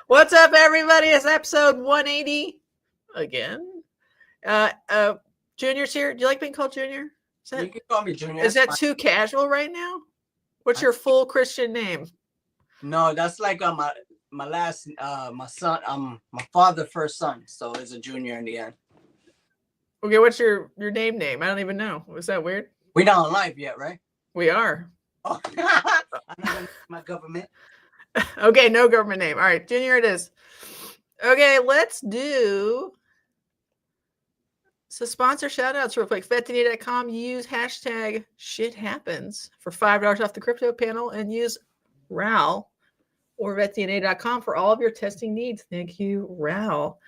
What's up, everybody? It's episode 180 again. Junior's here. Do you like being called Junior? You can call me Junior. Is that too casual right now? What's your full Christian name? No, that's like my last my son my father's first son, so it's a Junior in the end. Okay, what's your name? I don't even know. Was that weird? We're not on live yet, right? We are. Oh, I'm not gonna my government. Okay, no government name. All right, Junior it is. Okay, let's do some sponsor shout outs real quick. Vetdna.com. Use hashtag shit happens for $5 off the crypto panel and use RAL or vetdna.com for all of your testing needs. Thank you, RAL.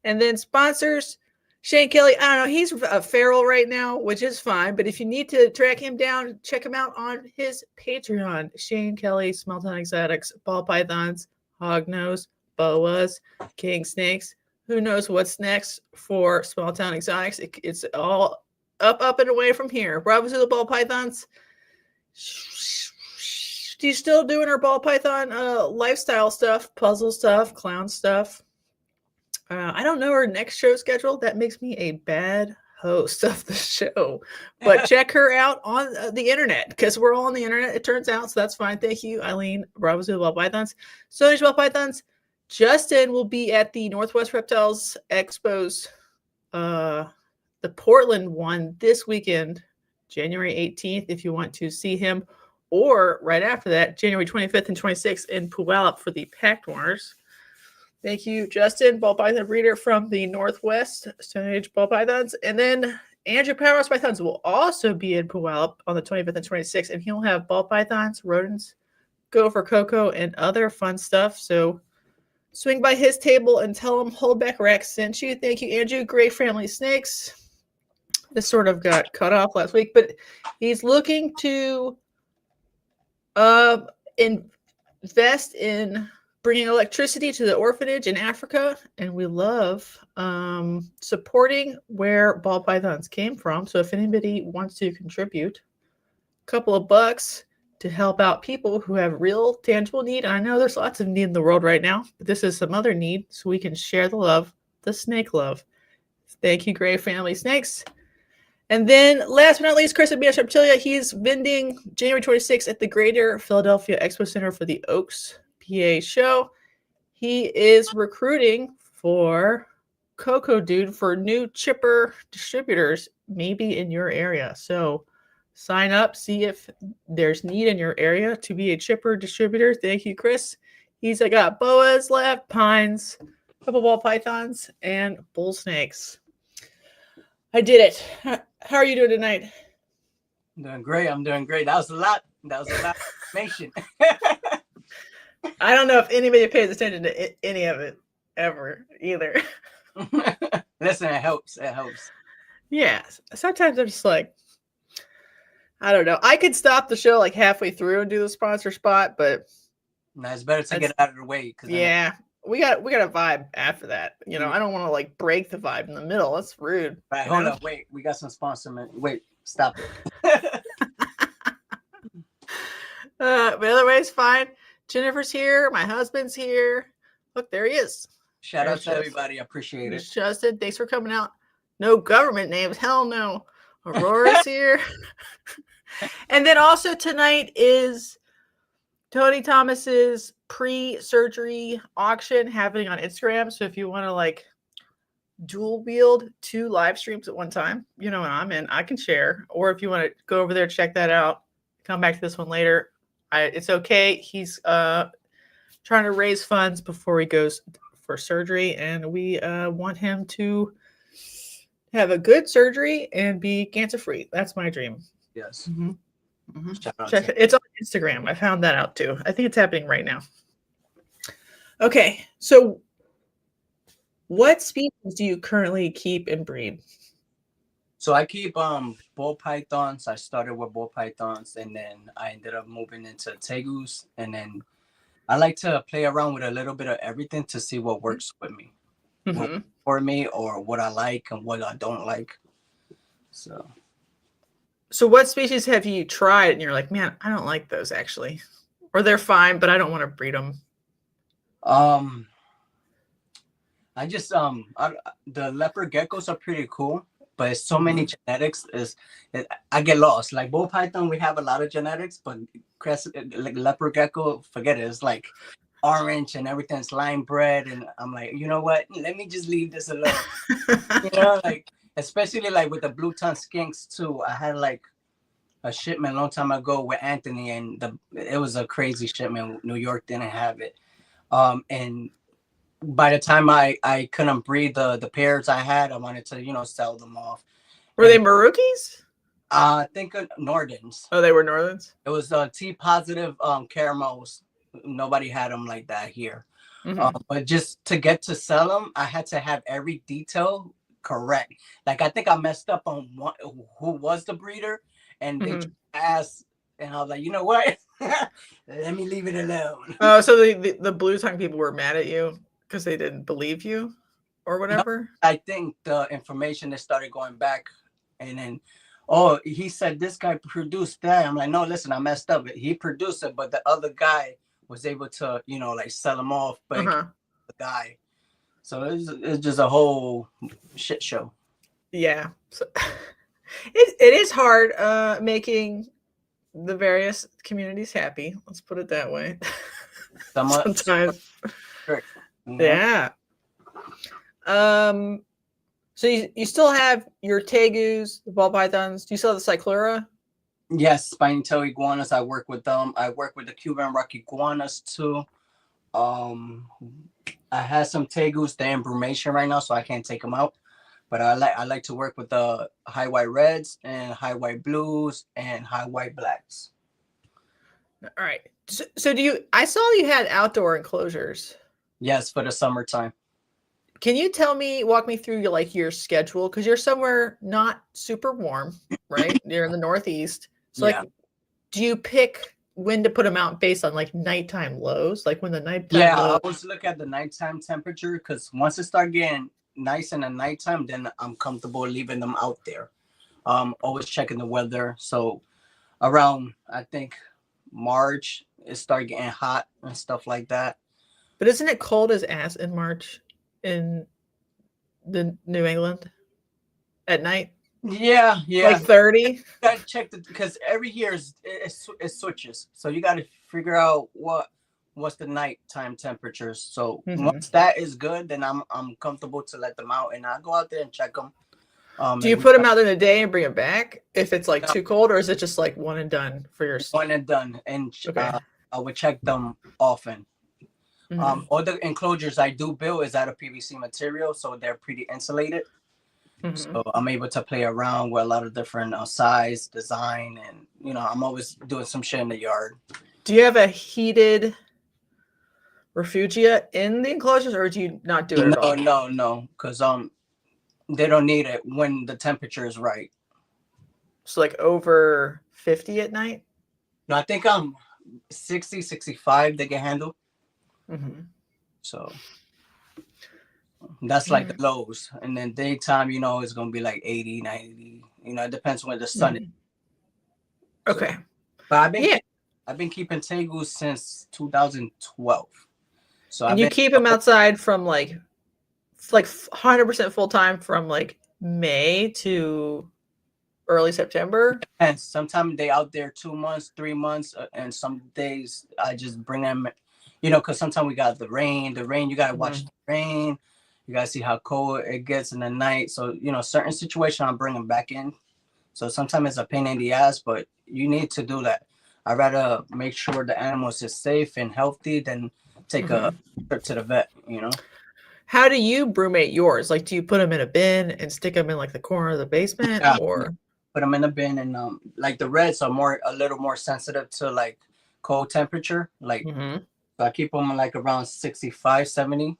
And then sponsors, Shane Kelley. I don't know. He's feral right now, which is fine. But if you need to track him down, check him out on his Patreon. Shane Kelley, Small-Town Exotics, Ball Pythons, Hognose, Boas, King Snakes. Who knows what's next for Small-Town Exotics? It's all up and away from here. Bravo Zulu Ball Pythons. She's still doing her ball python lifestyle stuff, puzzle stuff, clown stuff. I don't know her next show schedule. That makes me a bad host of the show. But check her out on the internet because we're all on the internet, it turns out. So that's fine. Thank you, Eileen. Bravo Zulu Ball Pythons. Stoneage Ball Pythons. Justin will be at the Northwest Reptiles Expos, the Portland one this weekend, January 18th, if you want to see him. Or right after that, January 25th and 26th in Puyallup for the Pact Wars. Thank you, Justin, Ball Python breeder from the Northwest, Stoneage Ball Pythons. And then Andrew Powerhouse Pythons will also be in Puyallup on the 25th and 26th, and he'll have ball pythons, rodents, gopher cocoa, and other fun stuff. So swing by his table and tell him Holdback Rex sent you. Thank you, Andrew. Great Family Snakes. This sort of got cut off last week, but he's looking to invest in bringing electricity to the orphanage in Africa, and we love supporting where ball pythons came from. So if anybody wants to contribute a couple of bucks to help out people who have real tangible need, and I know there's lots of need in the world right now, but this is some other need, so we can share the love, the snake love. Thank you, Gray Family Snakes. And then last but not least, Chris at BS Reptilia. He's vending January 26th at the Greater Philadelphia Expo Center for the Oaks PA show. He is recruiting for Coco Dude for new chipper distributors, maybe in your area. So sign up, see if there's need in your area to be a chipper distributor. Thank you, Chris. He's got boas left, pines, couple ball pythons, and bull snakes. I did it. How are you doing tonight? I'm doing great. That was a lot. That was a lot of information. I don't know if anybody pays attention to any of it ever either. Listen, it helps. It helps. Yeah. Sometimes I'm just like, I don't know. I could stop the show like halfway through and do the sponsor spot, but no, it's better to get out of the way. Yeah. We got a vibe after that. You know, I don't want to like break the vibe in the middle. That's rude. Right, hold up. Wait, we got some sponsor. Wait, stop it. But otherwise, fine. Jennifer's here. My husband's here. Look, there he is. Shout out to everybody. I appreciate it. Justin, thanks for coming out. No government names. Hell no. Aurora's here. And then also tonight is Tony Thomas's pre-surgery auction happening on Instagram. So if you want to like dual wield 2 live streams at one time, you know what I'm in, I can share. Or if you want to go over there, check that out. Come back to this one later. It's okay. He's trying to raise funds before he goes for surgery, and we want him to have a good surgery and be cancer-free. That's my dream. Yes. Mm-hmm. Mm-hmm. Check it. It's on Instagram. I found that out too. I think it's happening right now. Okay, so what species do you currently keep and breed? So I keep ball pythons. I started with ball pythons, and then I ended up moving into tegus, and then I like to play around with a little bit of everything to see what works with me, for me, or what I like and what I don't like. So what species have you tried and you're like, man, I don't like those actually, or they're fine, but I don't want to breed them? I just the leopard geckos are pretty cool, but it's so many genetics. I get lost. Like bull python, we have a lot of genetics, but like leopard gecko, forget it. It's like orange and everything's lime bred, and I'm like, you know what? Let me just leave this alone. You know, like especially like with the blue tongue skinks too. I had like a shipment a long time ago with Anthony, and it was a crazy shipment. New York didn't have it, and by the time I couldn't breed the pairs I had, I wanted to sell them off. Were they Marukis? I think Nordens. Oh, they were Northerns. It was T positive caramels. Nobody had them like that here. But just to get to sell them, I had to have every detail correct. Like I think I messed up on who was the breeder, and they asked, and I was like, you know what? Let me leave it alone. Oh, so the blue tongue people were mad at you because they didn't believe you or whatever? No, I think the information that started going back, and then, oh, he said this guy produced that. I'm like, no, listen, I messed up. He produced it, but the other guy was able to, like sell him off, but the guy. So it's just a whole shit show. Yeah. So, it is hard making the various communities happy. Let's put it that way. Sometimes. Yeah. So you still have your tegus, the ball pythons. Do you still have the cyclura? Yes, spiny tail iguanas. I work with them. I work with the Cuban rock iguanas too. I had some tegus. They're in brumation right now, so I can't take them out. But I like to work with the high white reds and high white blues and high white blacks. All right. So I saw you had outdoor enclosures. Yes, for the summertime. Can you walk me through your schedule? Because you're somewhere not super warm, right? You're in the Northeast. So do you pick when to put them out based on nighttime lows? Like when the nighttime I always look at the nighttime temperature, because once it starts getting nice in the nighttime, then I'm comfortable leaving them out there. Always checking the weather. So around, I think, March, it started getting hot and stuff like that. But isn't it cold as ass in March in the New England at night? Yeah. Like 30? You gotta check because every year it switches. So you gotta figure out what's the nighttime temperatures. So once that is good, then I'm comfortable to let them out, and I go out there and check them. Do you put them out in a day and bring them back if it's too cold, or is it just one and done for your? One and done, and I would check them often. All the enclosures I do build is out of PVC material, so they're pretty insulated. So I'm able to play around with a lot of different size, design, and I'm always doing some shit in the yard. Do you have a heated refugia in the enclosures, or do you not do it at all? No, because they don't need it when the temperature is right. So over 50 at night? No, I think 60, 65 they can handle. So that's like the lows, and then daytime it's gonna be 80, 90. It depends when the sun is. Okay. But I've been keeping tegus since 2012. So you keep them outside from 100% full time from May to early September. And sometimes they out there 2 months, 3 months, and some days I just bring them. Because sometimes we got the rain. You got to watch the rain. You got to see how cold it gets in the night. So, certain situation, I'm bringing back in. So sometimes it's a pain in the ass, but you need to do that. I'd rather make sure the animals is safe and healthy than take a trip to the vet, How do you brumate yours? Do you put them in a bin and stick them in the corner of the basement, or put them in a bin? And the reds are a little more sensitive to cold temperature. So I keep them around 65, 70,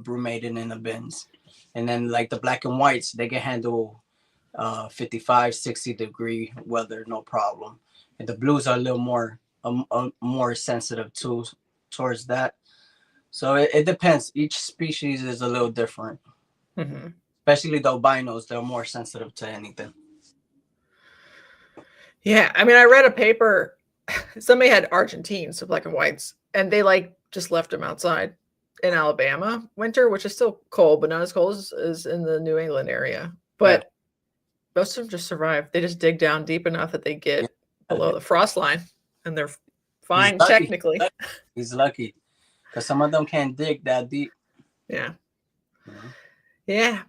brumated in the bins. And then the black and whites, they can handle 55, 60 degree weather, no problem. And the blues are a little more sensitive towards that. So it depends. Each species is a little different. Especially the albinos, they're more sensitive to anything. Yeah, I mean, I read a paper. Somebody had Argentines, so black and whites, and they just left them outside in Alabama winter, which is still cold, but not as cold as in the New England area. But most of them just survive. They just dig down deep enough that they get below the frost line, and they're fine technically. He's lucky, because some of them can't dig that deep. Yeah. Yeah.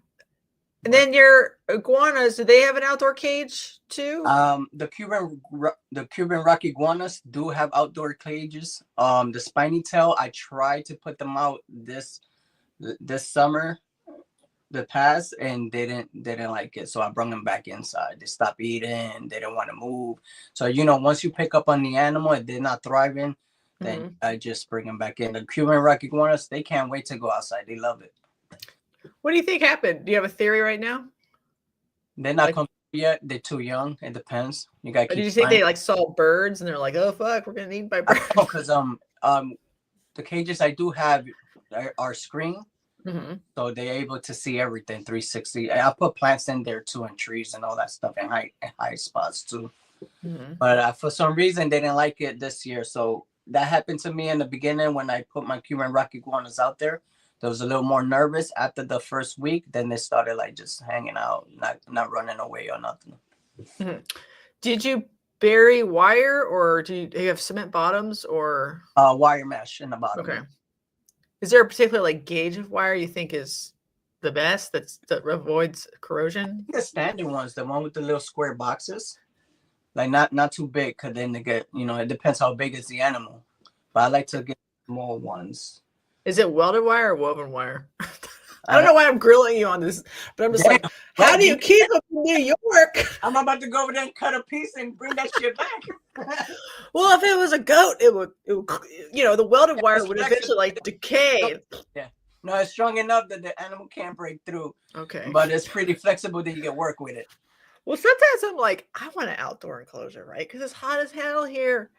And then your iguanas, do they have an outdoor cage too? The Cuban rock iguanas do have outdoor cages. The spiny tail, I tried to put them out this summer, the past, and they didn't like it. So I brought them back inside. They stopped eating. They didn't want to move. So once you pick up on the animal and they're not thriving, then I just bring them back in. The Cuban rock iguanas, they can't wait to go outside. They love it. What do you think happened? Do you have a theory right now? They're not complete yet. They're too young. It depends. You got. Did you think they saw birds and they're like, "Oh fuck, we're gonna eat by birds"? Because the cages I do have are screened, so they're able to see everything 360. I put plants in there too, and trees and all that stuff, and high spots too. But for some reason they didn't like it this year. So that happened to me in the beginning when I put my Cuban rock iguanas out there. They was a little more nervous after the first week. Then they started just hanging out, not running away or nothing. Did you bury wire, or do you have cement bottoms, or wire mesh in the bottom? Okay. Is there a particular gauge of wire you think is the best that avoids corrosion? The standard ones, the one with the little square boxes, not too big, because then they get it depends how big is the animal. But I like to get small ones. Is it welded wire or woven wire? I don't know why I'm grilling you on this, but I'm just how do you keep them in New York? I'm about to go over there and cut a piece and bring that shit back. Well, if it was a goat, it would the welded wire would eventually decay. Yeah. No, it's strong enough that the animal can't break through. Okay. But it's pretty flexible that you can work with it. Well, sometimes I'm like, I want an outdoor enclosure, right? Because it's hot as hell here,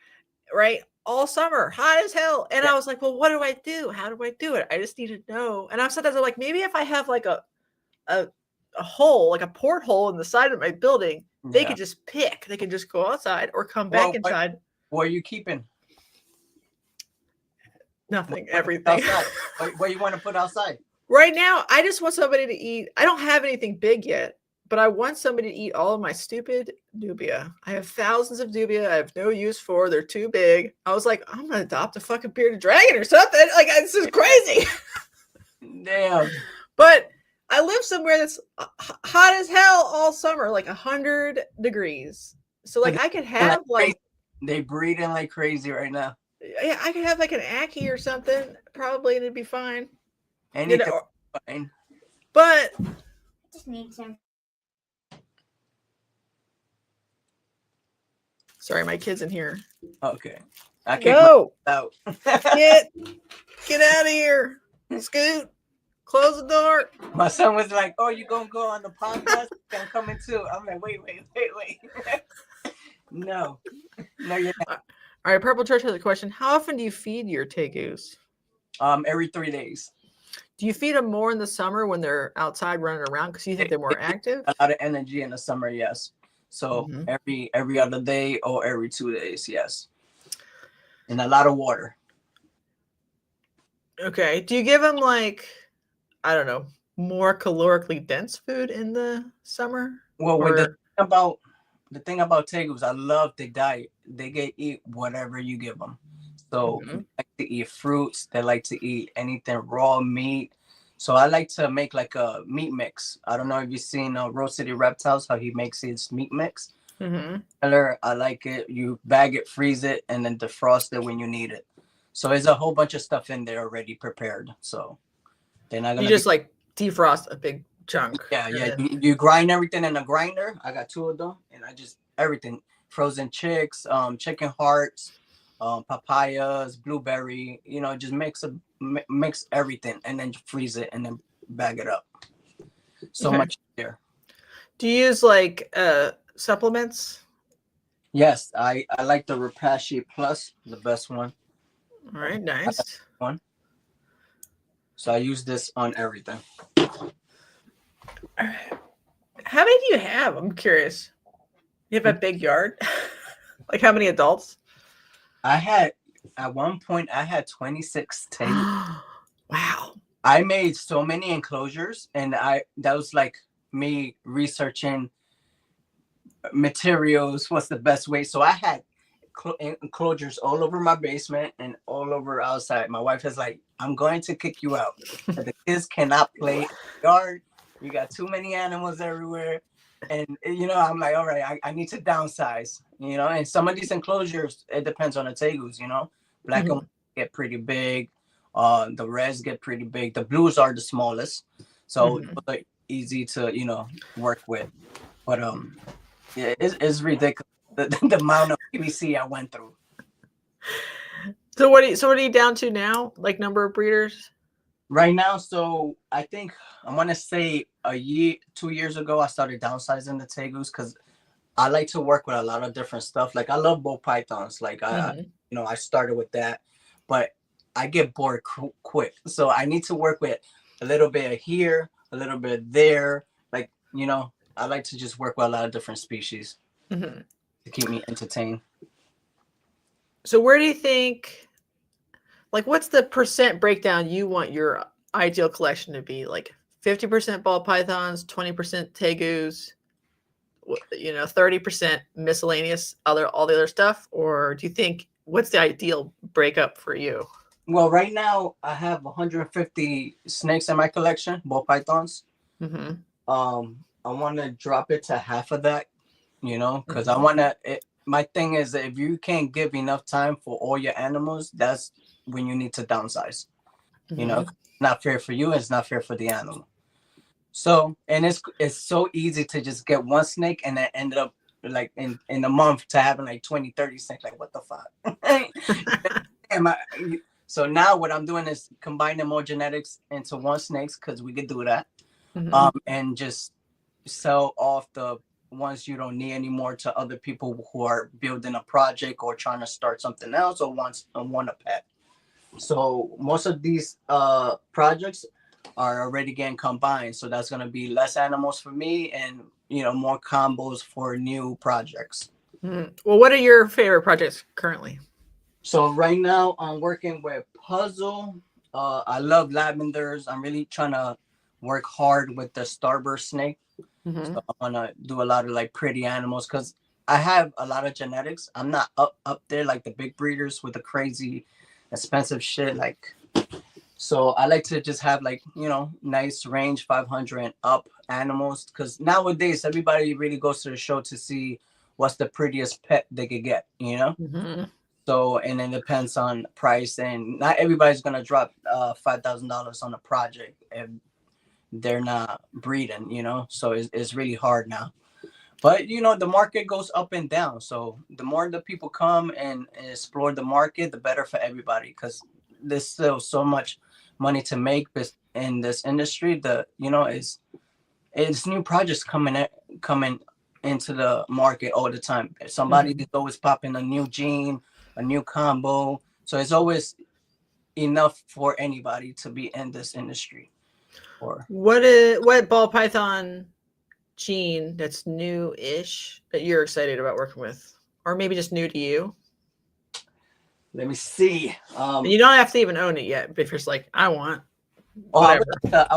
right? All summer, hot as hell. And I was like, well, what do I do? How do I do it? I just need to know. And I'm sometimes like, maybe if I have a hole, a porthole in the side of my building, they could just pick. They could just go outside or come back inside. What are you keeping? Nothing, everything. What you want to put outside? Right now, I just want somebody to eat. I don't have anything big yet, but I want somebody to eat all of my stupid dubia. I have thousands of dubia I have no use for. They're too big. I was like, I'm going to adopt a fucking bearded dragon or something. This is crazy. Damn. But I live somewhere that's hot as hell all summer, 100 degrees. So I could have they breeding like crazy right now. Yeah, I could have an Aki or something probably, and it'd be fine. Anything fine. But just need some. Sorry, my kid's in here. Okay. I can't go out. Get out of here. Scoot. Close the door. My son was like, "Oh, you gonna go on the podcast? I'm coming too." I'm like, wait. No, you're not. All right, Purple Church has a question. How often do you feed your tegus? Every 3 days. Do you feed them more in the summer when they're outside running around because you think they're more active? A lot of energy in the summer, yes. So every other day or every 2 days, yes. And a lot of water. Okay. Do you give them I don't know, more calorically dense food in the summer? Well, the thing about tegus, I love the diet. They can eat whatever you give them. So they like to eat fruits. They like to eat anything raw meat. So I like to make a meat mix. I don't know if you've seen Road City Reptiles, how he makes his meat mix. I like it. You bag it, freeze it, and then defrost it when you need it. So there's a whole bunch of stuff in there already prepared. So they're not gonna. You just defrost a big chunk. Yeah. You grind everything in a grinder. I got 2 of them, and I just everything: frozen chicks, chicken hearts, papayas, blueberry. Just mix everything, and then freeze it, and then bag it up. So much there. Do you use supplements? Yes, I like the Repashy Plus, the best one. All right, nice one. So I use this on everything. How many do you have? I'm curious. You have a big yard? How many adults? At one point, I had 26 tegus. Wow. I made so many enclosures, and that was like me researching materials, what's the best way. So I had enclosures all over my basement and all over outside. My wife is like, I'm going to kick you out. The kids cannot play in the yard. You got too many animals everywhere. And, I'm like, all right, I need to downsize, and some of these enclosures, it depends on the tegus, black and white get pretty big. The reds get pretty big. The blues are the smallest. So those are easy to, work with. But, yeah, it's ridiculous the amount of PVC I went through. So what are you down to now? Like number of breeders? Right now, so I think I want to say 2 years ago, I started downsizing the tegus because I like to work with a lot of different stuff. Like I love ball pythons. Like I started with that, but I get bored quick. So I need to work with a little bit here, a little bit there. Like, I like to just work with a lot of different species to keep me entertained. So where do you think, like, what's the percent breakdown you want your ideal collection to be? Like 50% ball pythons, 20% tegus, 30% miscellaneous, all the other stuff? Or do you think, what's the ideal breakup for you? Well, right now I have 150 snakes in my collection, ball pythons. I want to drop it to half of that, because I want to. My thing is that if you can't give enough time for all your animals, that's when you need to downsize. Not fair for you. It's not fair for the animal. So, and it's so easy to just get one snake and then end up like in a month to having like 20, 30 snakes. Like, what the fuck? So now what I'm doing is combining more genetics into one snakes because we could do that. And just sell off the ones you don't need anymore to other people who are building a project or trying to start something else or want a pet. So most of these projects are already getting combined. So that's going to be less animals for me and, more combos for new projects. Well, what are your favorite projects currently? So right now I'm working with puzzle. I love lavenders. I'm really trying to work hard with the starburst snake. So I want to do a lot of like pretty animals because I have a lot of genetics. I'm not up there like the big breeders with the crazy expensive shit. So I like to just have like, nice range 500 and up animals because nowadays everybody really goes to the show to see what's the prettiest pet they could get, So, and it depends on price and not everybody's going to drop $5,000 on a project if they're not breeding, so it's really hard now. But, the market goes up and down. So the more the people come and explore the market, the better for everybody because there's still so much money to make in this industry. It's new projects coming into the market all the time. Somebody is always popping a new gene, a new combo. So it's always enough for anybody to be in this industry. Or what ball python gene that's new-ish that you're excited about working with, or maybe just new to you? Let me see. And you don't have to even own it yet, but if you're just like, I want. I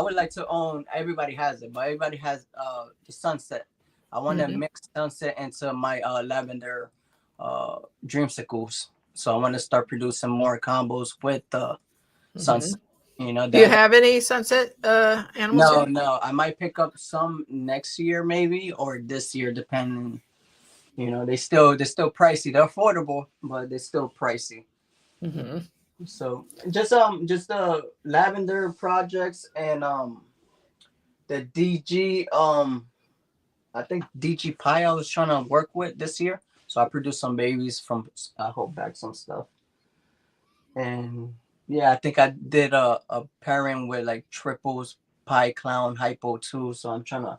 would like to own. Everybody has it, but everybody has the sunset. I want to mix sunset into my lavender dreamsicles. So I want to start producing more combos with the sunset. Do you have any sunset animals yet? No. I might pick up some next year, maybe, or this year, depending. They're still pricey. They're affordable, but they're still pricey. So just the lavender projects and the DG. I think DG Pie I was trying to work with this year. So I produced some babies from. I hope back some stuff. And yeah, I think I did a pairing with like triples, pie, clown, hypo too. So I'm trying to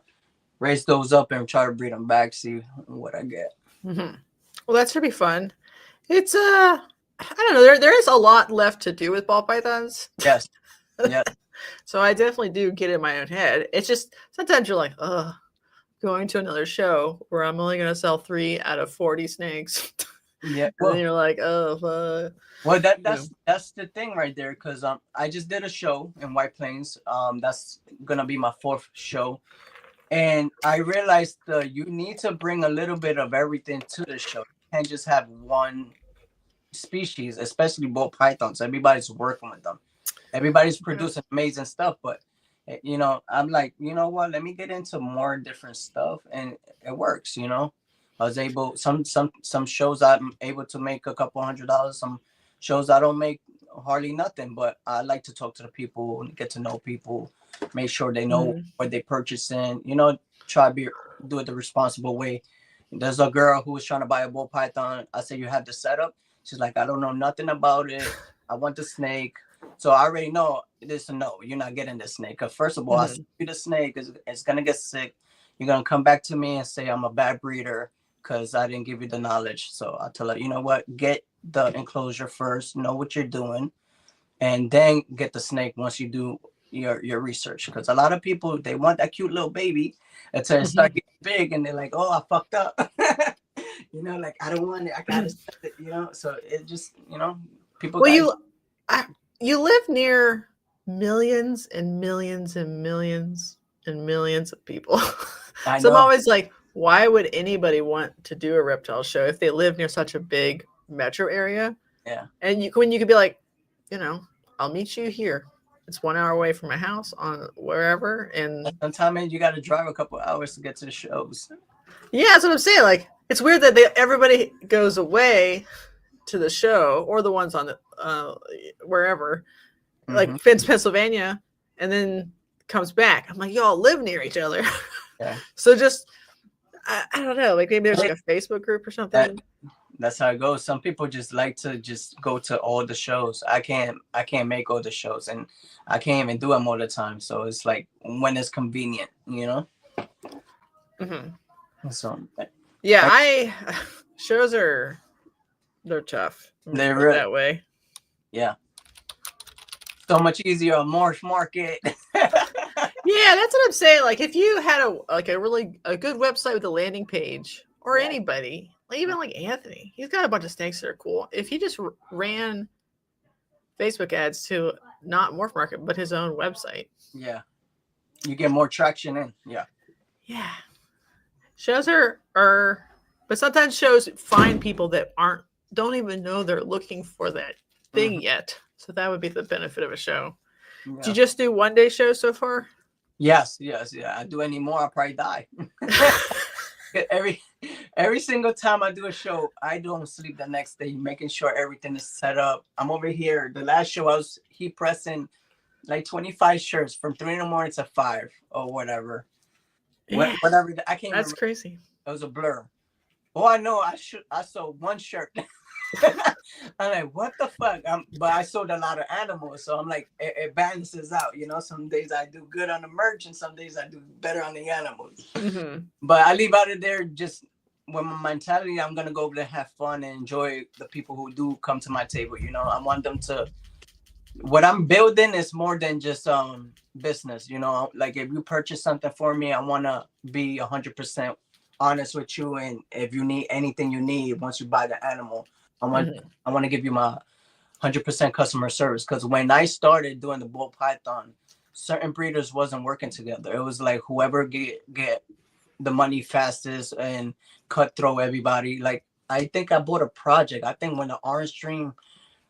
raise those up and try to breed them back, see what I get. Well, that's gonna be fun. It's I don't know. There is a lot left to do with ball pythons. Yes. Yeah. So I definitely do get in my own head. It's just sometimes you're like, going to another show where I'm only gonna sell 3 out of 40 snakes. Yeah. And then you're like, oh, fuck. Well, that's the thing right there, because I just did a show in White Plains. That's gonna be my 4th show, and I realized you need to bring a little bit of everything to the show. You can't just have one species, especially ball pythons. Everybody's working with them. Everybody's producing amazing stuff, but I'm like, you know what? Let me get into more different stuff, and it works. I was able some shows I'm able to make a couple $100. Some shows I don't make hardly nothing, but I like to talk to the people, get to know people, make sure they know what they purchasing. Try to do it the responsible way. There's a girl who was trying to buy a ball python. I said, you have the setup. She's like, I don't know nothing about it. I want the snake. So I already know this. No, you're not getting the snake. Because first of all, I see the snake it's gonna get sick. You're gonna come back to me and say I'm a bad breeder because I didn't give you the knowledge. So I tell her, you know what? Get the enclosure first. Know what you're doing, and then get the snake once you do your research. Because a lot of people, they want that cute little baby until it start getting big, and they're like, oh, I fucked up. Like I don't want it. I gotta set it. So it just people. Well, you live near millions and millions and millions and millions of people. So I'm always like, why would anybody want to do a reptile show if they live near such a big metro area? Yeah. And when you could be like, I'll meet you here. It's 1 hour away from my house on wherever. And sometimes you got to drive a couple hours to get to the shows. Yeah, that's what I'm saying. Like, it's weird that everybody goes away to the show, or the ones on the wherever, like Pennsylvania, and then comes back. I'm like, y'all live near each other. Yeah. So just I don't know, like maybe there's like a Facebook group or something. That's how it goes. Some people just like to just go to all the shows. I can't make all the shows, and I can't even do them all the time. So it's like when it's convenient, So yeah, shows they're tough. They're really that way. Yeah. So much easier on Marsh Market. Yeah, that's what I'm saying. Like if you had a good website with a landing page, or anybody, even like Anthony, he's got a bunch of snakes that are cool. If he just ran Facebook ads to not Morph Market, but his own website. Yeah. You get more traction in. Yeah. Yeah. Shows are but sometimes shows find people that don't even know they're looking for that thing yet. So that would be the benefit of a show. Yeah. Did you just do 1-day shows so far? Yes. Yeah. I do any more, I'll probably die. Every single time I do a show, I don't sleep the next day, making sure everything is set up. I'm over here. The last show I was heat pressing like 25 shirts from 3 a.m. to 5 or whatever. Yeah. Whatever. I can't. That's remember. Crazy. It was a blur. Oh, I know. I sold one shirt. I'm like, what the fuck? But I sold a lot of animals, so I'm like, it balances out. Some days I do good on the merch, and some days I do better on the animals. But I leave out of there just with my mentality. I'm gonna go over there, have fun, and enjoy the people who do come to my table. I want them to. What I'm building is more than just business. Like if you purchase something for me, I wanna be 100% honest with you, and if you need anything you need once you buy the animal, I want to give you my 100% customer service. Because when I started doing the ball python, certain breeders wasn't working together. It was like whoever get the money fastest and cutthroat everybody. Like I think I bought a project. I think when the Orange Stream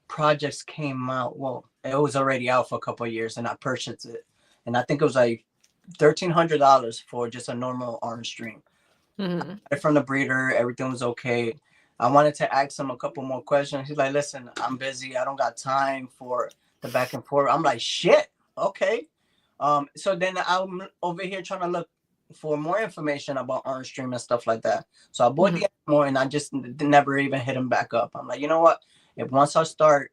projects came out, well, it was already out for a couple of years, and I purchased it, and I think it was like $1,300 for just a normal Orange Stream. From the breeder, everything was okay. I wanted to ask him a couple more questions. He's like, listen, I'm busy. I don't got time for the back and forth. I'm like, shit. Okay. So then I'm over here trying to look for more information about Orange Stream and stuff like that. So I bought the animal, and I just never even hit him back up. I'm like, you know what? If once I start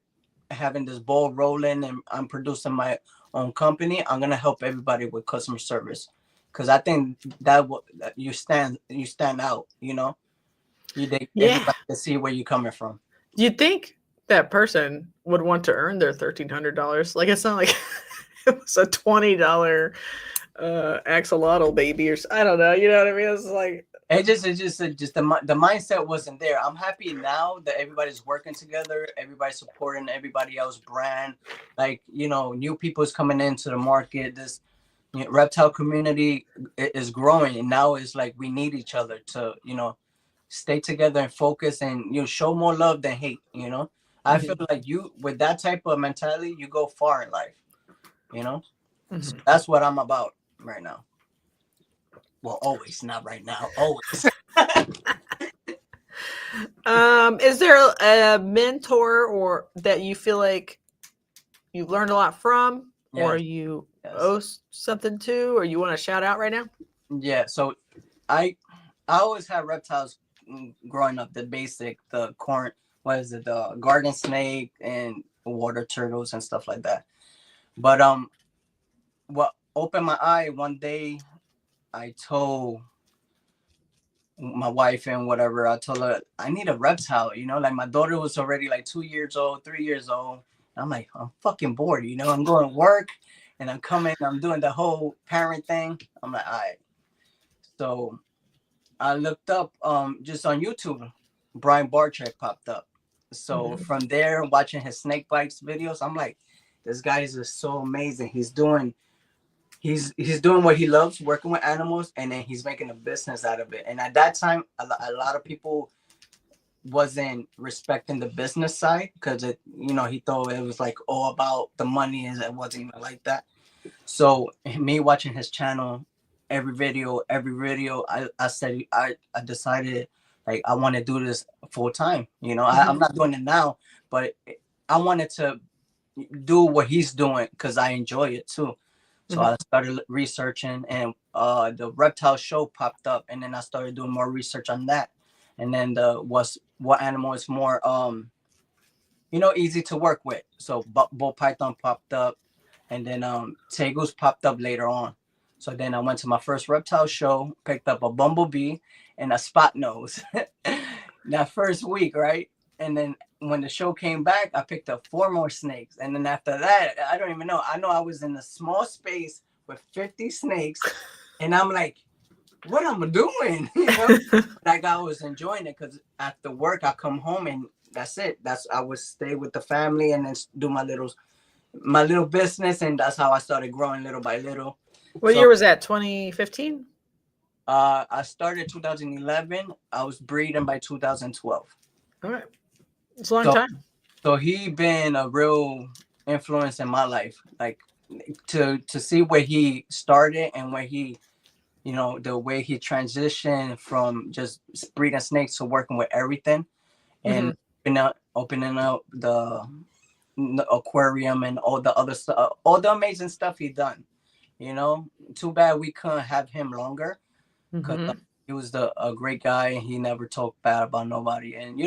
having this ball rolling and I'm producing my own company, I'm going to help everybody with customer service. Because I think that you stand out, Everybody to see where you're coming from. You'd think that person would want to earn their $1,300. Like it's not like it was a $20 axolotl baby, or I don't know. You know what I mean? It's like The mindset wasn't there. I'm happy now that everybody's working together, everybody's supporting everybody else brand. Like, new people's coming into the market. This reptile community is growing, and now it's like we need each other to, stay together and focus and show more love than hate. I feel like with that type of mentality, you go far in life. So that's what I'm about right now. Well, always, not right now, always. Is there a mentor or that you feel like you've learned a lot from, or you owe something to, or you want to shout out right now? Yeah, so I always had reptiles growing up, the basic, the corn, the garden snake and water turtles and stuff like that. But what opened my eye one day, I told my wife and whatever, I told her I need a reptile, like my daughter was already like 2 years old, 3 years old. I'm like, I'm fucking bored, I'm going to work and I'm doing the whole parent thing. I'm like, all right. So I looked up just on YouTube, Brian Barczyk popped up. So from there, watching his snake bites videos, I'm like, this guy is just so amazing. He's doing what he loves, working with animals, and then he's making a business out of it. And at that time, a lot of people wasn't respecting the business side because he thought it was like all about the money, and it wasn't even like that. So me watching his channel, every video, I said I decided like I want to do this full time. I'm not doing it now, but I wanted to do what he's doing because I enjoy it too. So I started researching, and the reptile show popped up, and then I started doing more research on that. And then what animal is more easy to work with. So bull python popped up, and then tegus popped up later on. So then I went to my first reptile show, picked up a bumblebee and a spot nose that first week, right? And then when the show came back, I picked up 4 more snakes. And then after that, I don't even know. I know I was in a small space with 50 snakes. And I'm like, what am I doing? Like I was enjoying it because after work, I come home and that's it. I would stay with the family and then do my little business. And that's how I started growing little by little. What year was that? 2015? I started 2011. I was breeding by 2012. All right. It's a long time. So he been a real influence in my life. Like to see where he started and where he, the way he transitioned from just breeding snakes to working with everything and opening up the aquarium and all the other stuff, all the amazing stuff he done. Too bad we couldn't have him longer because he was a great guy and he never talked bad about nobody. And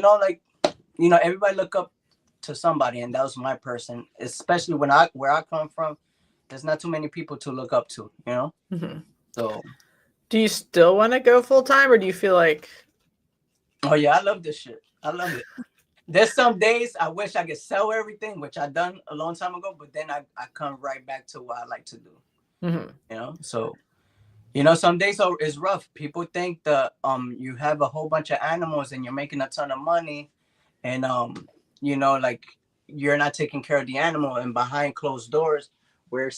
everybody look up to somebody, and that was my person. Especially where I come from, there's not too many people to look up to. So, do you still want to go full time, or do you feel like? Oh yeah, I love this shit. I love it. There's some days I wish I could sell everything, which I done a long time ago, but then I come right back to what I like to do. So some days is rough. People think that you have a whole bunch of animals and you're making a ton of money, and like you're not taking care of the animal, and behind closed doors we're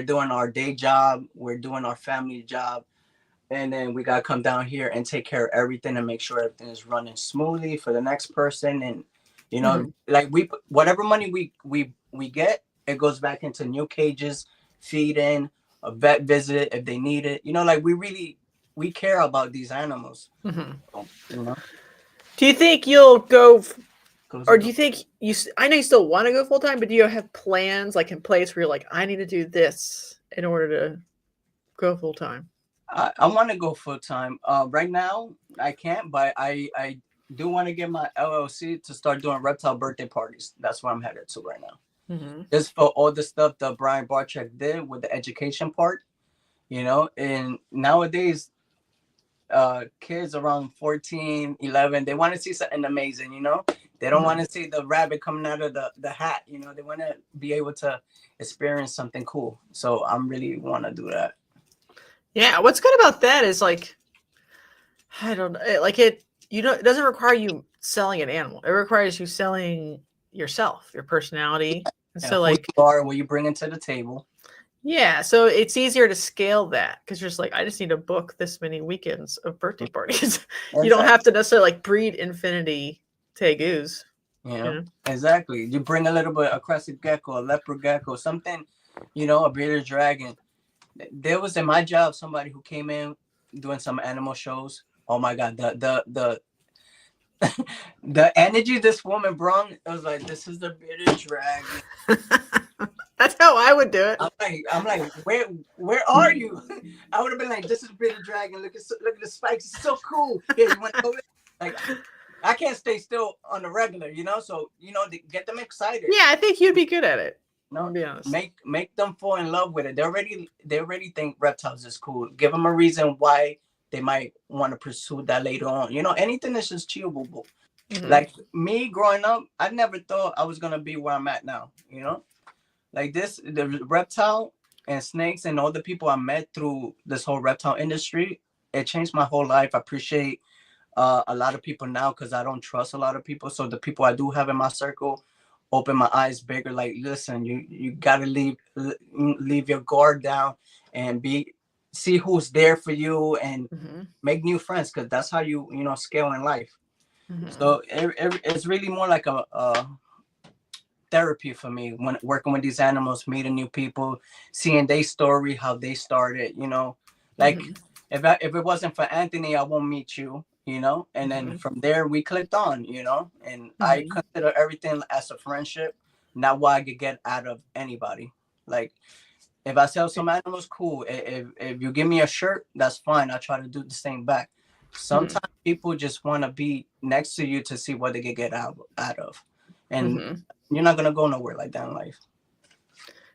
doing our day job, we're doing our family job, and then we gotta come down here and take care of everything and make sure everything is running smoothly for the next person. And like whatever money we get, it goes back into new cages, feeding, a vet visit if they need it. Like we care about these animals. Do you think you'll go, or do you think I know you still want to go full time, but do you have plans like in place where you're like, I need to do this in order to go full time? I want to go full time. Right now I can't, but I do want to get my LLC to start doing reptile birthday parties. That's where I'm headed to right now. Just for all the stuff that Brian Barczyk did with the education part, and nowadays kids around 14, 11, they want to see something amazing. They don't want to see the rabbit coming out of the hat. They want to be able to experience something cool. So I'm really want to do that. Yeah, what's good about that is like I don't know. It doesn't require you selling an animal. It requires you selling yourself, your personality. And And so who like, you are, what you bring into the table. yeah, so it's easier to scale that because you're just like, I just need to book this many weekends of birthday parties. You don't have to necessarily like breed infinity tegus. Yeah, exactly. You bring a little bit of crested gecko, a leopard gecko, something, a bearded dragon. There was in my job somebody who came in doing some animal shows. Oh my God, the the energy this woman brought, it was like, this is the bearded dragon. That's how I would do it. I'm like, where are you? I would have been like, this is bearded dragon. Look at the spikes. It's so cool. Here, you want to go with? Like, I can't stay still on the regular, So to get them excited. Yeah, I think you'd be good at it. No, I'll be honest. Make them fall in love with it. They already think reptiles is cool. Give them a reason why they might want to pursue that later on. Anything that's just achievable. Mm-hmm. Like me growing up, I never thought I was gonna be where I'm at now. Like the reptile and snakes and all the people I met through this whole reptile industry, it changed my whole life. I appreciate a lot of people now because I don't trust a lot of people. So the people I do have in my circle open my eyes bigger. Like, listen, you gotta leave your guard down and see who's there for you and make new friends because that's how you scale in life. So it's really more like a therapy for me when working with these animals, meeting new people, seeing their story, how they started. Like if it wasn't for Anthony, I won't meet you. And then from there we clicked on. And I consider everything as a friendship, not what I could get out of anybody. Like if I sell some animals, cool. If you give me a shirt, that's fine. I try to do the same back. Sometimes people just want to be next to you to see what they can get out of. And you're not going to go nowhere like that in life.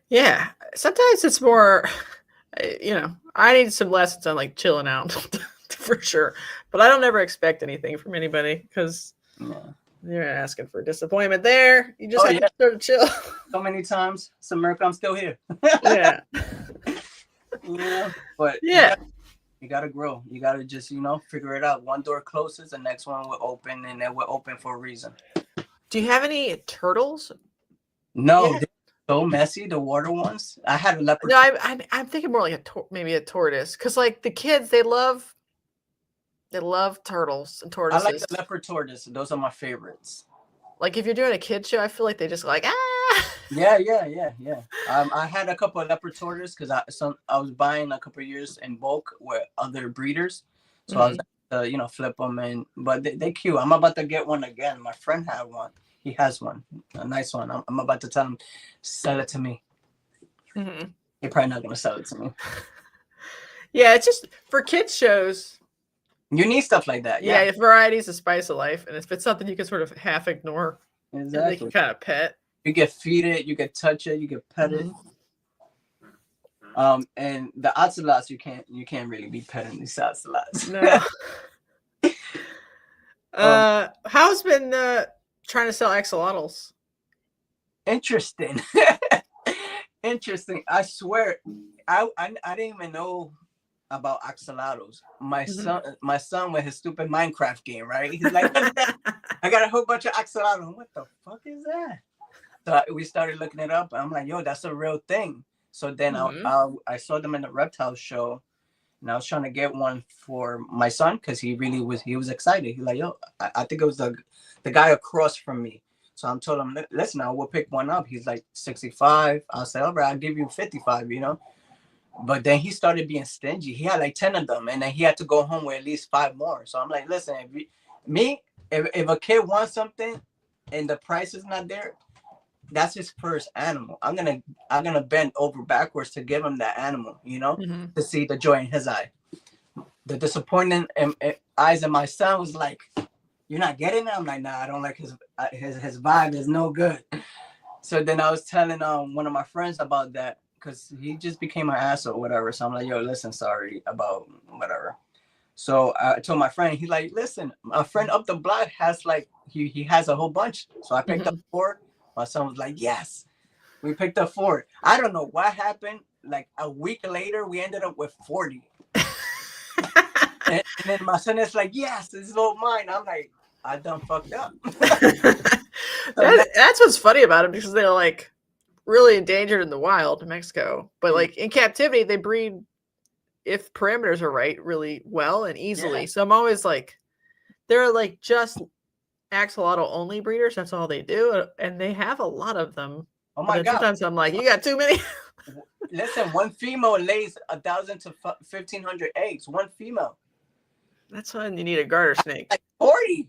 Yeah. Sometimes it's more, I need some lessons on like chilling out for sure. But I don't ever expect anything from anybody because you're asking for disappointment there. You just have to sort of chill. So many times, America, I'm still here. Yeah. But yeah. You gotta grow. You gotta just, figure it out. One door closes, the next one will open, and then we're open for a reason. Do you have any turtles? No, they're so messy. The water ones. I had a leopard. No, I'm thinking more like maybe a tortoise, because like the kids, they love turtles and tortoises. I like the leopard tortoise. Those are my favorites. Like if you're doing a kid show, I feel like they just like Yeah. I had a couple of leopard tortoises because I was buying a couple of years in bulk with other breeders, so I was flip them but they cute. I'm about to get one again. My friend had one. He has one, a nice one. I'm about to tell him, sell it to me. You're probably not gonna sell it to me. Yeah, it's just for kids shows. You need stuff like that. Yeah, variety is the spice of life, and if it's something you can sort of half ignore, exactly, they can kind of pet. You can feed it, you can touch it, you can pet it. And the ocelots, you can't really be petting these ocelots. No. How's been trying to sell axolotls? Interesting. Interesting. I swear, I didn't even know about axolotls. My son with his stupid Minecraft game, right? He's like, I got a whole bunch of axolotls. What the fuck is that? So we started looking it up. And I'm like, yo, that's a real thing. So then I saw them in the reptile show, and I was trying to get one for my son because he was excited. He's like, yo, I think it was the guy across from me. So I'm told him, listen, I will pick one up. He's like 65. I'll say, all right, I'll give you 55, But then he started being stingy. He had like 10 of them, and then he had to go home with at least 5 more. So I'm like, listen, if a kid wants something and the price is not there, that's his first animal. I'm gonna bend over backwards to give him that animal, to see the joy in his eye. The disappointing eyes of my son was like, "You're not getting it." I'm like, "Nah, I don't like his vibe is no good." So then I was telling one of my friends about that because he just became an ass or whatever. So I'm like, "Yo, listen, sorry about whatever." So I told my friend, he's like, "Listen, my friend up the block has like he has a whole bunch." So I picked up 4. My son was like, yes, we picked up 4. I don't know what happened. Like a week later, we ended up with 40. and then my son is like, yes, this is all mine. I'm like, I done fucked up. That's what's funny about them, because they're like really endangered in the wild in Mexico, but like in captivity they breed, if parameters are right, really well and easily. So I'm always like, they're like just axolotl only breeders. That's all they do, and they have a lot of them. Oh my God! Sometimes I'm like, you got too many. Listen, one female lays 1,000 to 1,500 eggs. One female. That's why you need a garter snake. Like 40.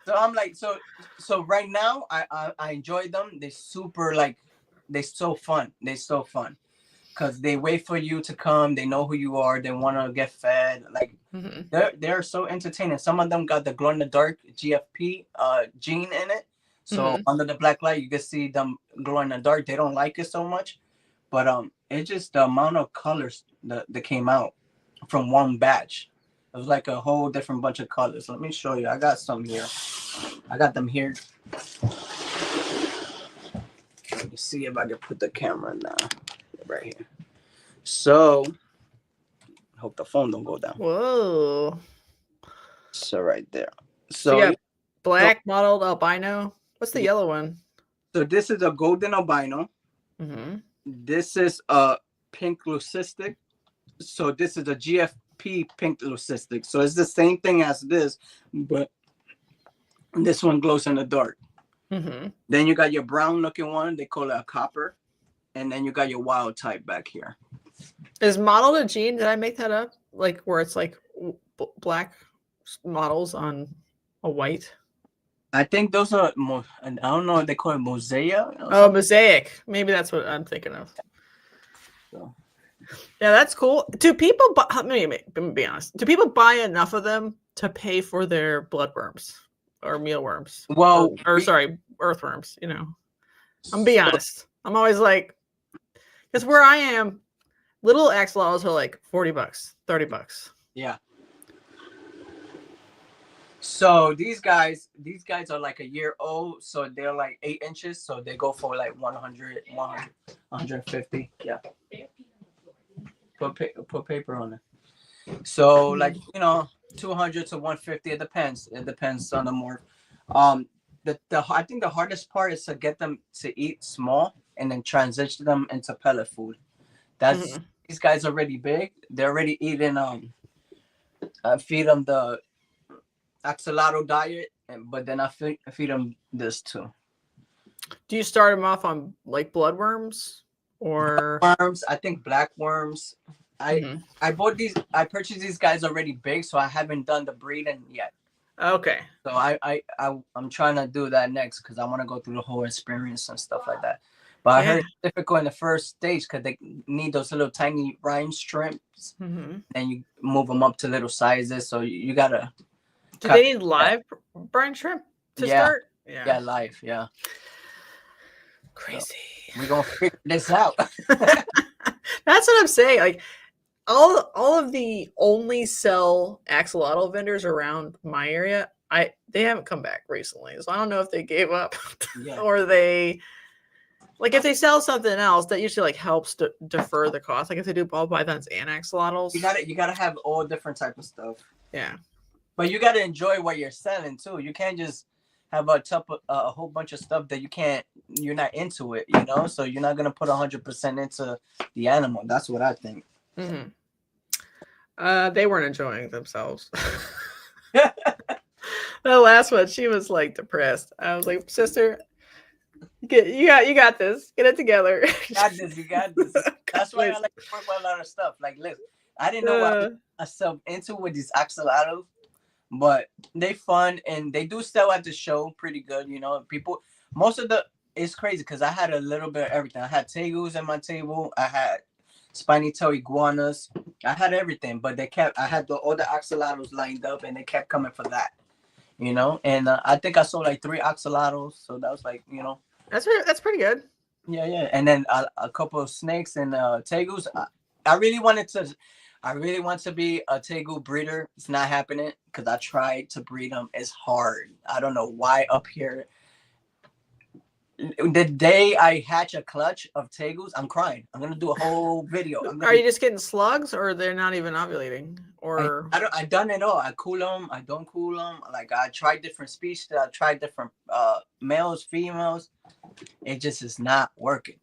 So I'm like, so right now I enjoy them. They're super, like, they're so fun. They're so fun because they wait for you to come. They know who you are. They want to get fed. Like, they're so entertaining. Some of them got the glow in the dark GFP gene in it. So under the black light, you can see them glow in the dark. They don't like it so much, but it's just the amount of colors that came out from one batch. It was like a whole different bunch of colors. Let me show you. I got some here. I got them here. Let me see if I can put the camera now. Right here. So, hope the phone don't go down. Whoa. So right there. So you got black mottled albino. What's the yellow one? So this is a golden albino. This is a pink leucistic. So this is a GFP pink leucistic. So it's the same thing as this, but this one glows in the dark. Then you got your brown looking one. They call it a copper. And then you got your wild type back here. Is mottled a gene? Did I make that up? Like where it's like black models on a white? I think those are more, I don't know if they call it mosaic. Oh, mosaic. Maybe that's what I'm thinking of. So. Yeah, that's cool. Do people buy, let me be honest. Do people buy enough of them to pay for their bloodworms or mealworms? Well, sorry, earthworms, you know. I'm be honest. I'm always like, because where I am, little axolotls are like $40, $30. Yeah. So these guys are like a year old. So they're like 8 inches. So they go for like 100, 150. Yeah. Put paper on it. So like, you know, 200 to 150. It depends. It depends on the morph. I think the hardest part is to get them to eat small and then transition them into pellet food. That's these guys are already big. They're already eating. I feed them the axolotl diet, but then I feed them this too. Do you start them off on like bloodworms or worms? I think black worms. I purchased these guys already big, so I haven't done the breeding yet. Okay. So I'm trying to do that next because I want to go through the whole experience and stuff like that. But I heard it's difficult in the first stage because they need those little tiny brine shrimps, and you move them up to little sizes. So you gotta. Do they need live brine shrimp to start? Yeah, live. Yeah. Crazy. So we're gonna figure this out. That's what I'm saying. Like all of the only sell axolotl vendors around my area, they haven't come back recently. So I don't know if they gave up or they. Like if they sell something else, that usually like helps to defer the cost. Like if they do ball pythons and axolotls, you gotta have all different type of stuff. Yeah, but you gotta enjoy what you're selling too. You can't just have a whole bunch of stuff that you're not into it. You know, so you're not gonna put 100% into the animal. That's what I think. They weren't enjoying themselves. The last one, she was like depressed. I was like, sister. You got this. Get it together. You got this. That's why I like to work with a lot of stuff. Like, listen, I didn't know what I put myself into with these axolotls, but they fun and they do sell at the show pretty good. You know, it's crazy because I had a little bit of everything. I had tegus at my table. I had spiny tail iguanas. I had everything, but I had all the axolotls lined up and they kept coming for that. You know, and I think I sold like 3 axolotls. So that was like, you know. That's pretty good. Yeah. And then a couple of snakes and tegus. I really want to be a tegu breeder. It's not happening because I tried to breed them. It's hard. I don't know why up here The day I hatch a clutch of tegus, I'm crying. I'm gonna do a whole video. Are you just getting slugs, or they're not even ovulating? Or I done it all. I cool them. I don't cool them. Like I tried different species. I tried different males, females. It just is not working.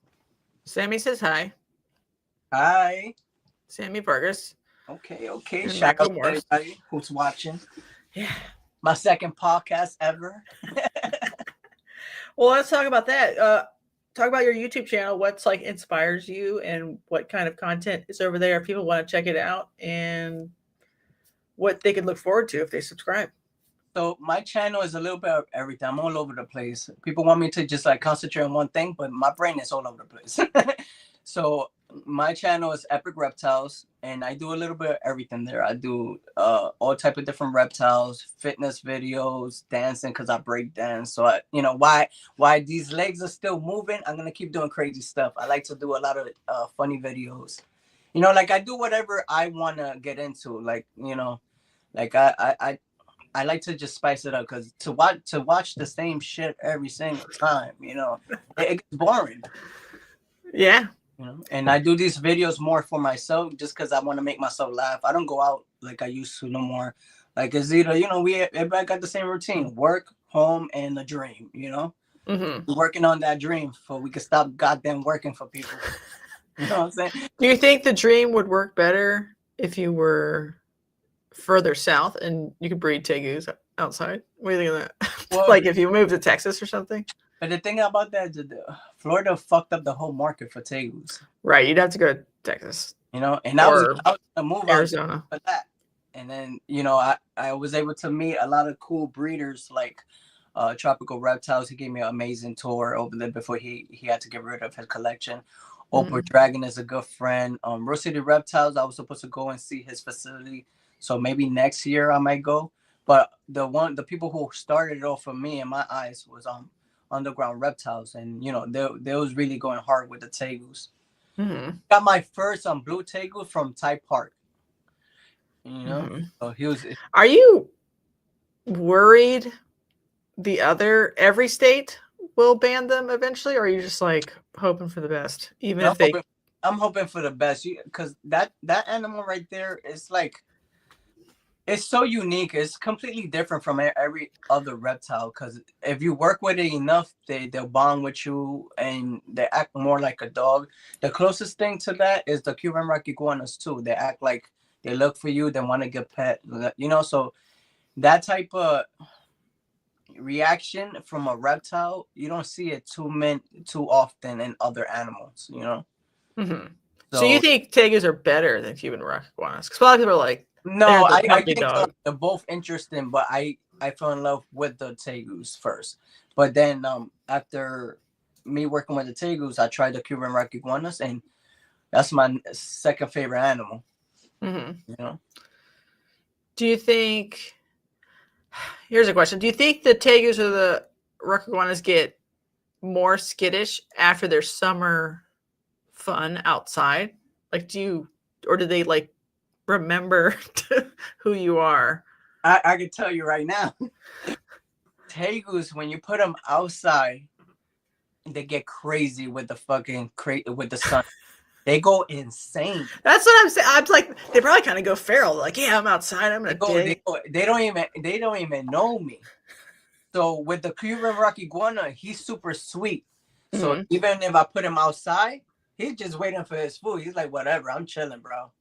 Sammy says hi. Hi. Sammy Vargas. Okay. And Shout Michael out to Morris. everybody who's watching. Yeah. My second podcast ever. Well, let's talk about that. Talk about your YouTube channel. What's like inspires you, and what kind of content is over there if people want to check it out, and what they can look forward to if they subscribe. So my channel is a little bit of everything. I'm all over the place. People want me to just like concentrate on one thing, but my brain is all over the place. So my channel is Epik Reptiles, and I do a little bit of everything there. I do all type of different reptiles, fitness videos, dancing because I break dance. So I, why these legs are still moving, I'm gonna keep doing crazy stuff. I like to do a lot of funny videos. Like I do whatever I wanna get into. Like like I like to just spice it up because to watch the same shit every single time, it gets boring. Yeah. And I do these videos more for myself just because I want to make myself laugh. I don't go out like I used to no more. Like it's either, everybody got the same routine: work, home, and a dream. Mm-hmm. We're working on that dream so we can stop goddamn working for people. You know what I'm saying? Do you think the dream would work better if you were further south and you could breed tegus outside? What do you think of that? Well, like if you moved to Texas or something? But the thing about that is Florida fucked up the whole market for tegus. Right, you'd have to go to Texas. And I was gonna move Arizona for that. And then, I was able to meet a lot of cool breeders like Tropical Reptiles. He gave me an amazing tour over there before he had to get rid of his collection. Oprah Dragon is a good friend. Rose City Reptiles, I was supposed to go and see his facility. So maybe next year I might go. But the people who started it off for me in my eyes was Underground Reptiles, and they was really going hard with the tegus. Got my first blue tegu from Ty Park. So he was. Are you worried every state will ban them eventually, or are you just like hoping for the best? I'm hoping for the best, because that animal right there is like, it's so unique. It's completely different from every other reptile, because if you work with it enough, they'll bond with you and they act more like a dog. The closest thing to that is the Cuban rock iguanas too. They act like they look for you, they want to get pet, so that type of reaction from a reptile, you don't see it too often in other animals, So you think tegus are better than Cuban rock iguanas? Because a lot of people are like, no, I think they're both interesting, but I fell in love with the tegus first. But then after me working with the tegus, I tried the Cuban rock iguanas, and that's my second favorite animal. Do you think? Here's a question: do you think the tegus or the rock iguanas get more skittish after their summer fun outside? Like, do they like remember who you are? I can tell you right now, tegus, when you put them outside, they get crazy with the sun. They go insane. That's what I'm saying. I'm like, they probably kind of go feral. Like, yeah, I'm outside. I'm gonna They don't even know me. So with the Cuban rock iguana, he's super sweet. So even if I put him outside, he's just waiting for his food. He's like, whatever, I'm chilling, bro.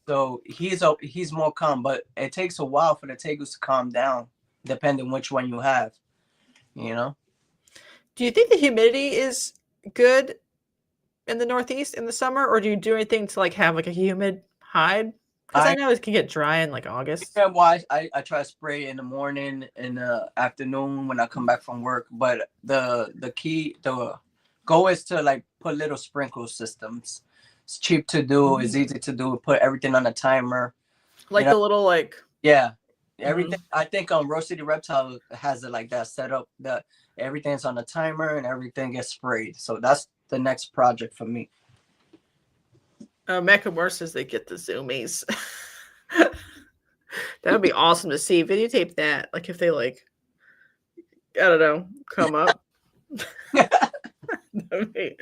So he's more calm, but it takes a while for the tegus to calm down, depending which one you have. Do you think the humidity is good in the Northeast in the summer, or do you do anything to like have like a humid hide? Because I know it can get dry in like August. Yeah, well, I try to spray in the morning and the afternoon when I come back from work. But the goal is to like put little sprinkle systems. It's cheap to do. It's easy to do. Put everything on a timer. Like the little like. Yeah, everything. I think Rose City Reptile has it like that set up. That everything's on a timer and everything gets sprayed. So that's the next project for me. Mecca Moore says they get the zoomies. That would be awesome to see. Videotape that. Like if they like, I don't know, come up. Okay.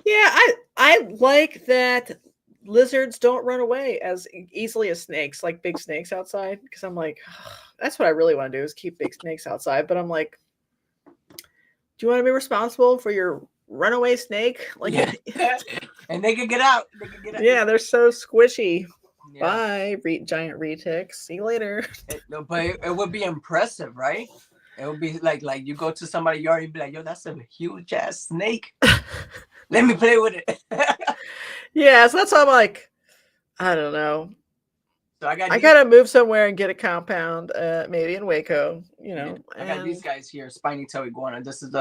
Yeah, I like that lizards don't run away as easily as snakes, like big snakes outside. Because I'm like, that's what I really want to do is keep big snakes outside. But I'm like, do you want to be responsible for your runaway snake? Like, Yeah. And they can get out. They can get out. yeah, they're so squishy. Yeah. Bye, giant retics. See you later. No, but it would be impressive, right? It would be like you go to somebody's yard and be like, yo, that's a huge ass snake. Let me play with it. Yeah, so that's why I'm like, I don't know. So I gotta move somewhere and get a compound, maybe in Waco, you know. I got these guys here, spiny tail iguana. This is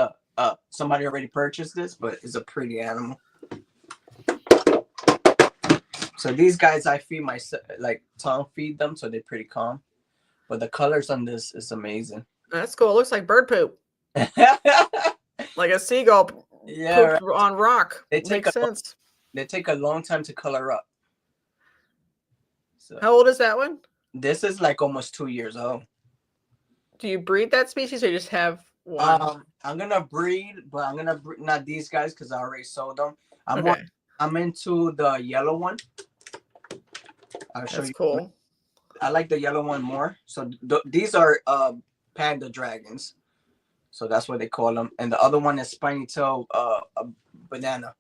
somebody already purchased this, but it's a pretty animal. So these guys, I feed tongue feed them, so they're pretty calm. But the colors on this is amazing. That's cool. It looks like bird poop, like a seagull pooped on rock. Makes sense. They take a long time to color up. So how old is that one? This is like almost 2 years old. Do you breed that species or you just have one? I'm gonna breed, but I'm gonna breed not these guys because I already sold them. I'm into the yellow one. I'll show you. Cool. I like the yellow one more. So these are panda dragons. So that's what they call them. And the other one is spiny tail banana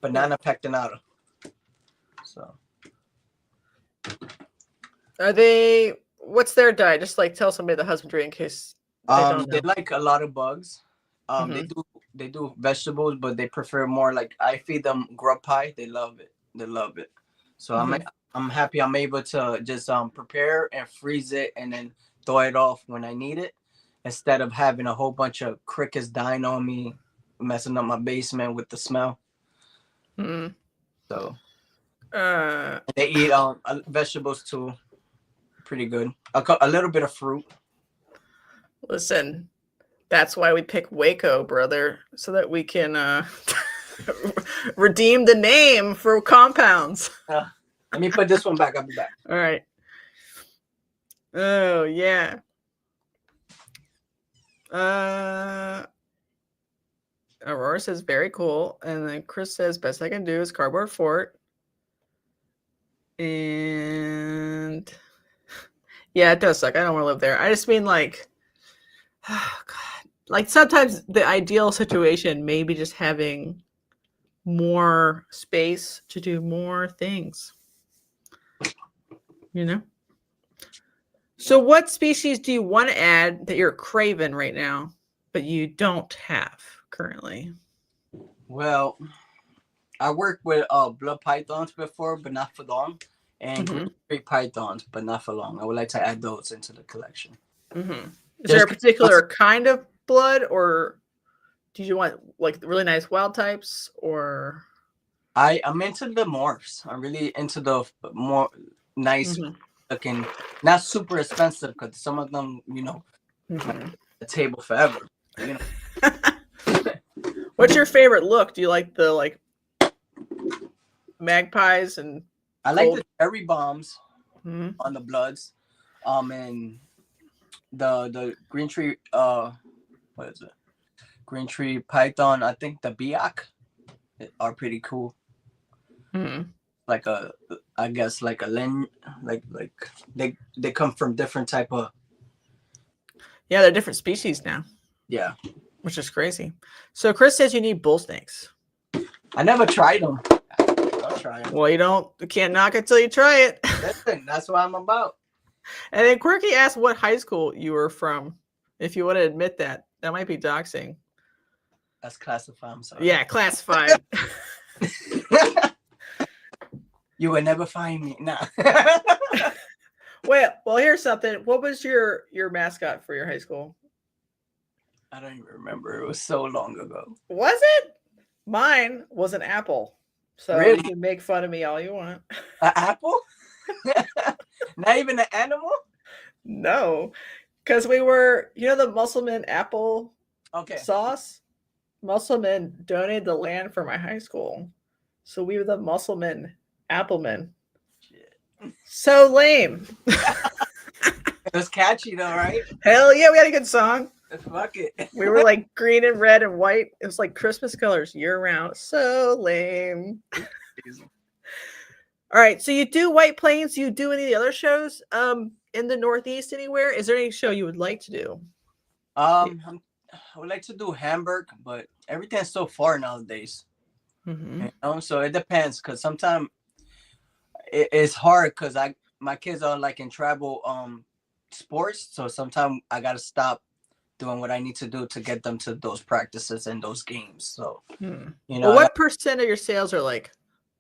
pectinata. So are they? What's their diet? Just like tell somebody the husbandry in case they like a lot of bugs. They do vegetables, but they prefer more like I feed them grub pie. They love it. So I'm happy I'm able to just prepare and freeze it and then throw it off when I need it, instead of having a whole bunch of crickets dying on me, messing up my basement with the smell. So they eat vegetables too. Pretty good. A little bit of fruit. Listen, that's why we pick Waco, brother, so that we can redeem the name for compounds. Let me put this one back. I'll be back. All right. Oh yeah. Aurora says very cool, and then Chris says best I can do is cardboard fort. And yeah, it does suck. I don't want to live there. I just mean like, oh God, like sometimes the ideal situation may be just having more space to do more things. You know? So what species do you want to add that you're craving right now, but you don't have currently? Well, I worked with blood pythons before, but not for long. And great pythons, but not for long. I would like to add those into the collection. Is there a particular kind of blood, or do you want like really nice wild types, or? I'm into the morphs. I'm really into the more nice looking, not super expensive, because some of them, you know, a table forever. You know. What's your favorite look? Do you like the magpies and? I like the cherry bombs on the bloods, and the green tree. What is it? Green tree python. I think the biak are pretty cool. Like I guess like a len, like they come from different type of. Yeah, they're different species now. Yeah, which is crazy. So Chris says you need bull snakes. I never tried them. I'll try them. Well, you can't knock it till you try it. Listen, that's what I'm about. And then Quirky asked what high school you were from. If you want to admit that might be doxing. That's classified. I'm sorry. Yeah, classified. You would never find me. Nah. Well, here's something. What was your mascot for your high school? I don't even remember. It was so long ago. Was it? Mine was an apple. So really? You can make fun of me all you want. An apple? Not even an animal? No. Because we were, the Musselman apple sauce? Musselman donated the land for my high school. So we were the Musselman Applemen. Shit. So lame. It was catchy though, right? Hell yeah, we had a good song. Fuck it. We were like green and red and white. It was like Christmas colors year round. So lame. All right. So you do White Plains. You do any of the other shows in the Northeast anywhere? Is there any show you would like to do? I would like to do Hamburg, but everything's so far nowadays. Mm-hmm. You know, so it depends because sometimes it's hard because my kids are like in travel sports, so sometimes I gotta stop doing what I need to do to get them to those practices and those games. So you know, well, what percent of your sales are like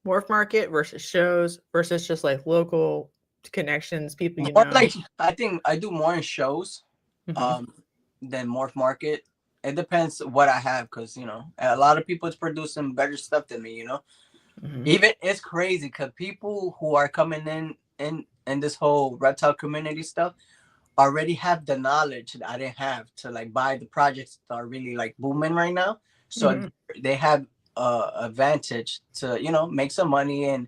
Morph Market versus shows versus just like local connections, people you know? Like I think I do more in shows than Morph Market. It depends what I have because you know a lot of people is producing better stuff than me. You know, even it's crazy because people who are coming in this whole reptile community stuff already have the knowledge that I didn't have to like buy the projects that are really like booming right now. So they have advantage to you know make some money and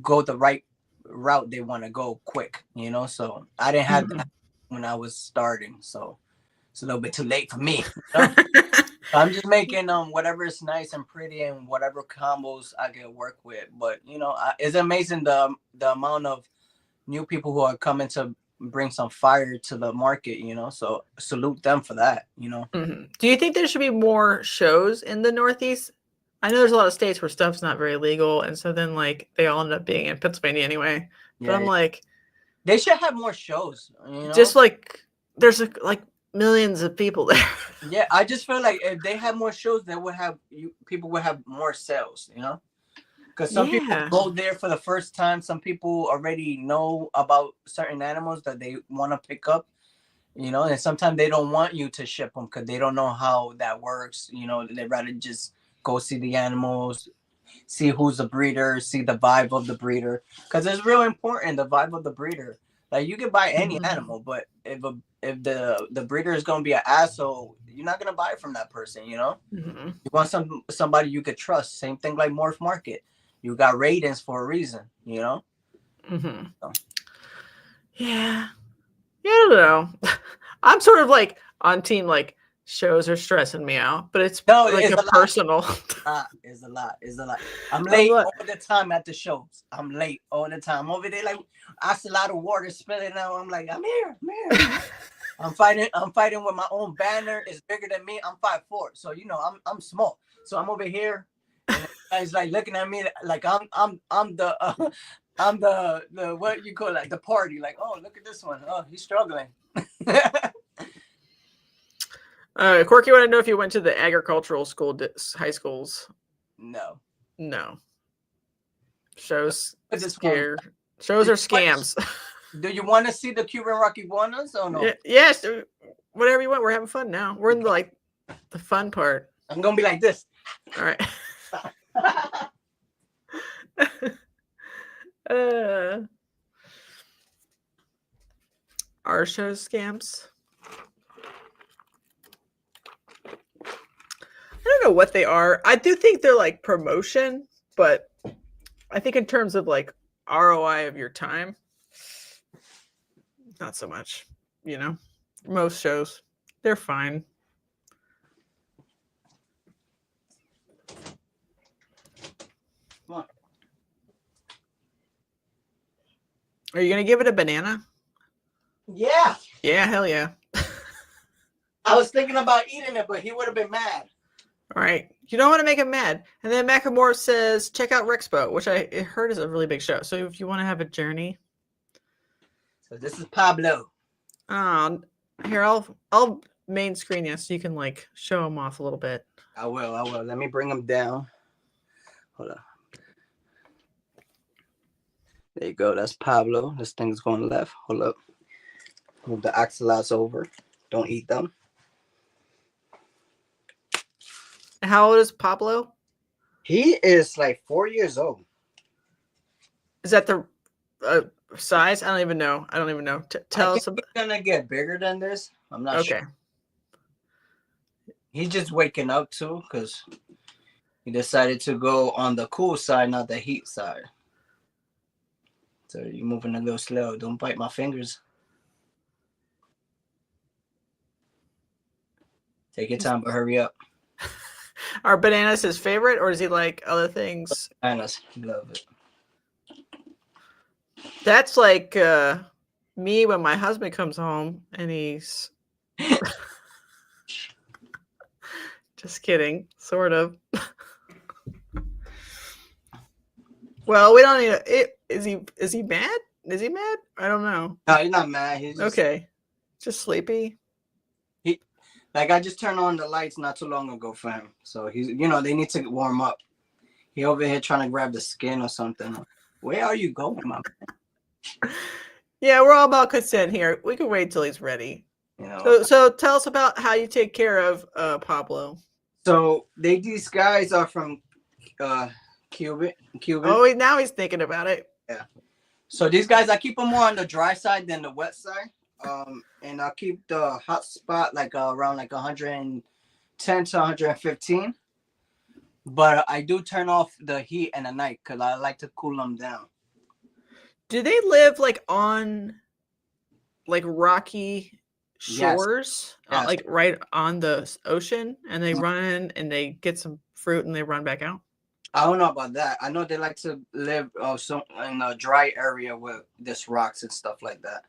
go the right route they want to go quick. You know, so I didn't have that when I was starting. So it's a little bit too late for me. You know? I'm just making whatever is nice and pretty and whatever combos I can work with. But you know, it's amazing the amount of new people who are coming to bring some fire to the market. You know, so salute them for that. You know. Do you think there should be more shows in the Northeast? I know there's a lot of states where stuff's not very legal, and so then like they all end up being in Pennsylvania anyway. But I'm like, they should have more shows. You know, just like there's like millions of people there. Yeah, I just feel like if they had more shows, they would have people would have more sales, you know? Because some people go there for the first time. Some people already know about certain animals that they want to pick up, you know? And sometimes they don't want you to ship them because they don't know how that works. You know, they'd rather just go see the animals, see who's the breeder, see the vibe of the breeder. Because it's real important, the vibe of the breeder. Like you can buy any animal, but if the breeder is gonna be an asshole, you're not gonna buy from that person, you know. You want somebody you could trust. Same thing like Morph Market. You got ratings for a reason, you know. So. Yeah, I don't know. I'm sort of like on team like shows are stressing me out, but it's like a personal. It's a lot. I'm late all the time at the shows. I'm late all the time. Over there, like I see a lot of water spilling out. I'm like, I'm here. I'm fighting with my own banner. It's bigger than me. I'm 5'4", so you know I'm small. So I'm over here, and it's like looking at me like I'm the I'm the what you call it, the party. Like, oh, look at this one. Oh, he's struggling. Corky, want to know if you went to the agricultural school, high schools? No. Shows scare. Shows are scams. Do you want to see the Cuban Rock Iguanas or no? Yes, whatever you want. We're having fun now. We're in the fun part. I'm gonna be like this. All right. Our shows scams. I don't know what they are. I do think they're like promotion, but I think in terms of like ROI of your time, not so much. You know, most shows, they're fine. Come on. Are you gonna give it a banana? Yeah. Yeah, hell yeah. I was thinking about eating it, but he would have been mad. All right. You don't want to make him mad. And then Macklemore says, check out Rexpo, which I heard is a really big show. So if you want to have a journey. So this is Pablo. Here, I'll main screen you so you can like show him off a little bit. I will. Let me bring him down. Hold on. There you go. That's Pablo. This thing's going left. Hold up. Move the axolotls over. Don't eat them. How old is Pablo? He is like 4 years old. Is that the size? I don't even know. Tell us. He's gonna get bigger than this. I'm not sure. Okay. He's just waking up too because he decided to go on the cool side, not the heat side. So you're moving a little slow. Don't bite my fingers. Take your time, but hurry up. Are bananas his favorite, or does he like other things? Bananas, love it. That's like me when my husband comes home and he's just kidding, sort of. Well, we don't need it. Is he mad? Is he mad? I don't know. No, he's not mad. He's just, Okay. Just sleepy. Like I just turned on the lights not too long ago for him. So he's, they need to warm up. He over here trying to grab the skin or something. Where are you going, my man? Yeah, we're all about consent here. We can wait till he's ready. So tell us about how you take care of Pablo. So these guys are from Cuban. Oh, now he's thinking about it. Yeah. So these guys, I keep them more on the dry side than the wet side. And I'll keep the hot spot like around like 110 to 115. But I do turn off the heat in the night because I like to cool them down. Do they live like on like rocky shores, Yes. like right on the ocean, and they run in and they get some fruit and they run back out? I don't know about that. I know they like to live in a dry area with this rocks and stuff like that.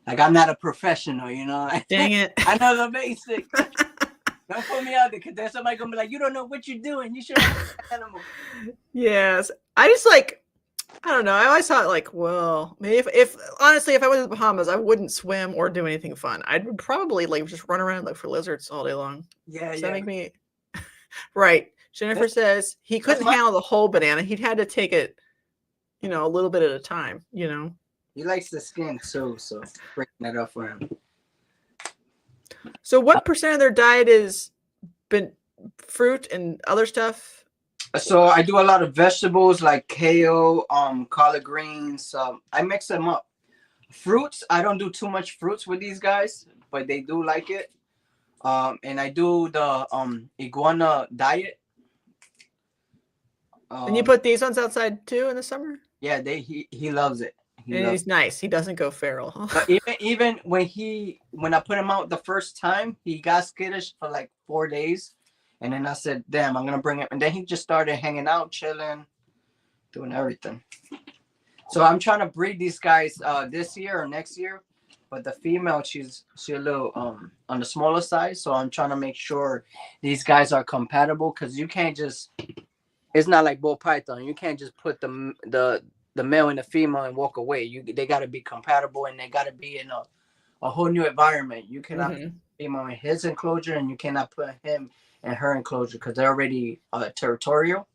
Like I'm not a professional, Dang it. I know the basics. Don't put me out there because there's somebody gonna be like, you don't know what you're doing. You should have an animal. Yes. I just like, I don't know. I always thought like, well, maybe if honestly, if I went to the Bahamas, I wouldn't swim or do anything fun. I'd probably like just run around and look for lizards all day long. Yeah, Does yeah. that make me right? Jennifer says he couldn't handle the whole banana. He'd had to take it, a little bit at a time. He likes the skin too, so breaking it up for him. So, what percent of their diet is been fruit and other stuff? So I do a lot of vegetables like kale, collard greens. I mix them up. Fruits, I don't do too much fruits with these guys, but they do like it. And I do the iguana diet. And you put these ones outside too in the summer? Yeah, he loves it. He's nice. He doesn't go feral. But even when I put him out the first time, he got skittish for like 4 days. And then I said, damn, I'm going to bring him. And then he just started hanging out, chilling, doing everything. So I'm trying to breed these guys this year or next year. But the female, she's a little on the smaller side. So I'm trying to make sure these guys are compatible. Because you can't just, it's not like bull python. You can't just put the male and the female and walk away. They got to be compatible and they got to be in a whole new environment. You cannot put female in his enclosure and you cannot put him in her enclosure because they're already territorial.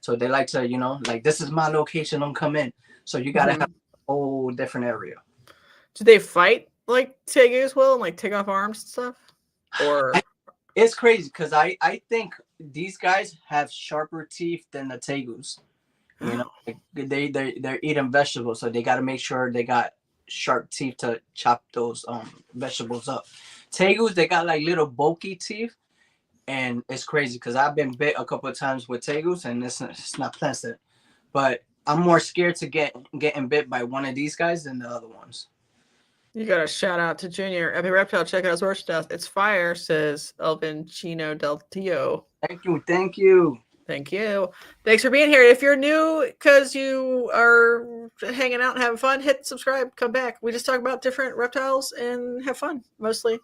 So they like to, like, this is my location, don't come in. So you got to have a whole different area. Do they fight like tegus will and like take off arms and stuff? Or it's crazy because I think these guys have sharper teeth than the tegus. Like they're eating vegetables, so they got to make sure they got sharp teeth to chop those vegetables up. Tegus, they got like little bulky teeth, and it's crazy because I've been bit a couple of times with tegus, and it's not pleasant. But I'm more scared to getting bit by one of these guys than the other ones. You got a shout out to Junior. Epik Reptile, check out his work stuff. It's fire, says Elvin Chino Del Tio. Thank you. Thank you. Thanks for being here. If you're new because you are hanging out and having fun, hit subscribe, come back. We just talk about different reptiles and have fun, mostly.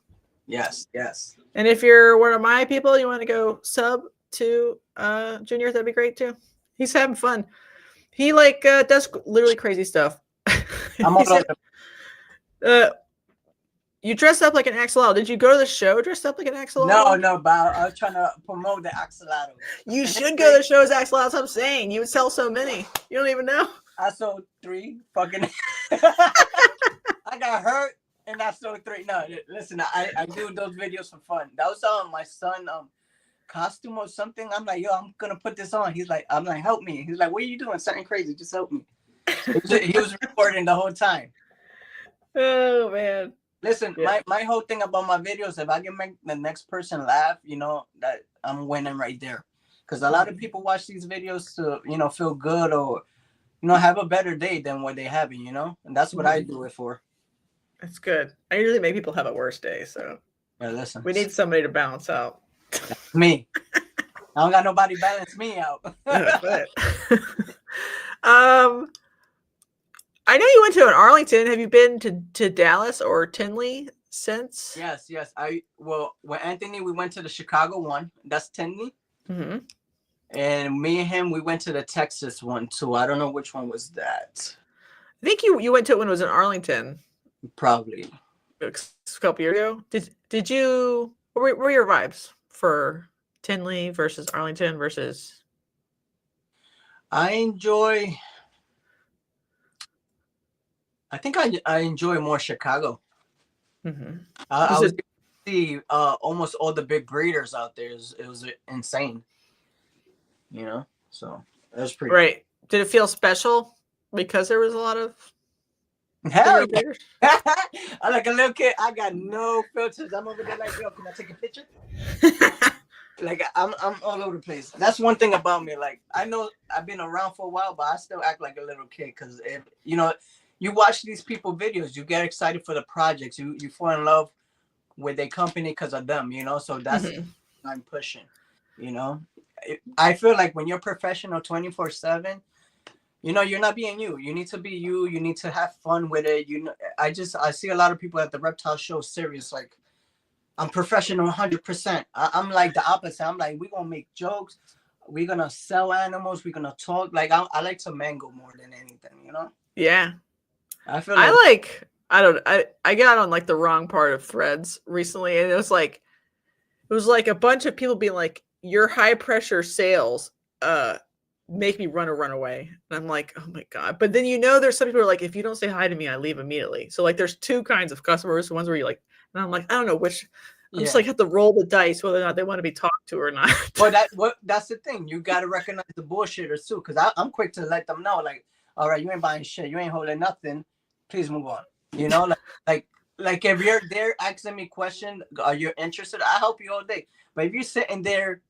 Yes. And if you're one of my people, you want to go sub to Junior, that'd be great too. He's having fun. He does literally crazy stuff. I'm all you dressed up like an axolotl. Did you go to the show dressed up like an axolotl? No, but I was trying to promote the axolotl. You should go to the show as axolotls. I'm saying you would sell so many. You don't even know. I sold 3 fucking. I got hurt and I sold 3. No, listen, I do those videos for fun. That was my son costume or something. I'm like, yo, I'm gonna put this on. I'm like, help me. He's like, what are you doing? Something crazy. Just help me. He was recording the whole time. Oh man. Listen, my whole thing about my videos, if I can make the next person laugh, that I'm winning right there. Because a lot of people watch these videos to, feel good or, have a better day than what they having, and that's what I do it for. That's good. I usually make people have a worse day, so. Yeah, listen. We need somebody to balance out. That's me. I don't got nobody balance me out. But, I know you went to an Arlington. Have you been to Dallas or Tinley since? Yes. Well, with Anthony, we went to the Chicago one. That's Tinley. Mm-hmm. And me and him, we went to the Texas one too. I don't know which one was that. I think you went to it when it was in Arlington. Probably. A couple years ago. Did you? What were your vibes for Tinley versus Arlington versus? I think I enjoy more Chicago. Mm-hmm. I was able to see almost all the big breeders out there. It was insane. You know, so it was pretty right. Did it feel special because there was a lot of hell bigger breeders? I'm like a little kid. I got no filters. I'm over there like, yo, can I take a picture? Like I'm all over the place. That's one thing about me. Like I know I've been around for a while, but I still act like a little kid because if you know, you watch these people videos, you get excited for the projects. You fall in love with their company because of them. You know, so that's I'm pushing. You know, I feel like when you're professional 24/7, you know, you're not being you. You need to be you. You need to have fun with it. You know, I see a lot of people at the reptile show serious like. I'm professional 100%. I'm like the opposite. I'm like, we're going to make jokes. We're going to sell animals. We're going to talk. Like, I like to mango more than anything, you know? Yeah. I feel I got on like the wrong part of threads recently. And it was like a bunch of people being like, your high pressure sales make me run away. And I'm like, oh my God. But then, there's some people who are like, if you don't say hi to me, I leave immediately. So like, there's two kinds of customers. Ones where you're like, and I'm like, I don't know which. I'm just like have to roll the dice whether or not they want to be talked to or not. Well, that's the thing. You got to recognize the bullshitters too, because I'm quick to let them know, like, all right, you ain't buying shit, you ain't holding nothing. Please move on. You know, like if you're there asking me questions, are you interested? I help you all day. But if you're sitting there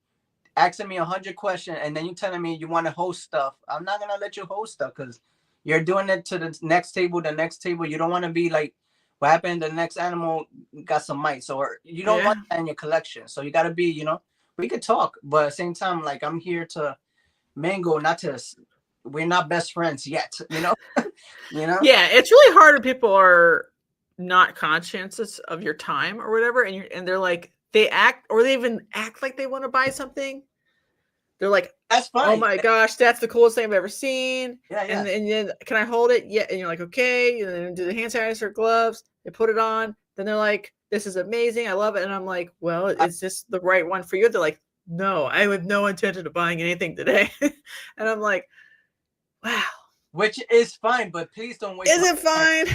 asking me 100 questions and then you telling me you want to host stuff, I'm not gonna let you host stuff because you're doing it to the next table. You don't want to be like. What happened? The next animal got some mites, or you don't want that in your collection. So you got to be, you know, we could talk, but at the same time, like I'm here to mango, we're not best friends yet, you know? You know? Yeah, it's really hard when people are not conscious of your time or whatever, and they're like, they even act like they want to buy something. They're like, that's fine. Oh my gosh, that's the coolest thing I've ever seen. Yeah. And then, can I hold it? Yeah. And you're like, okay. And then do the hand sanitizer, gloves. They put it on. Then they're like, this is amazing. I love it. And I'm like, well, is this the right one for you? They're like, no, I have no intention of buying anything today. And I'm like, wow. Which is fine, but please don't waste. Is it fine?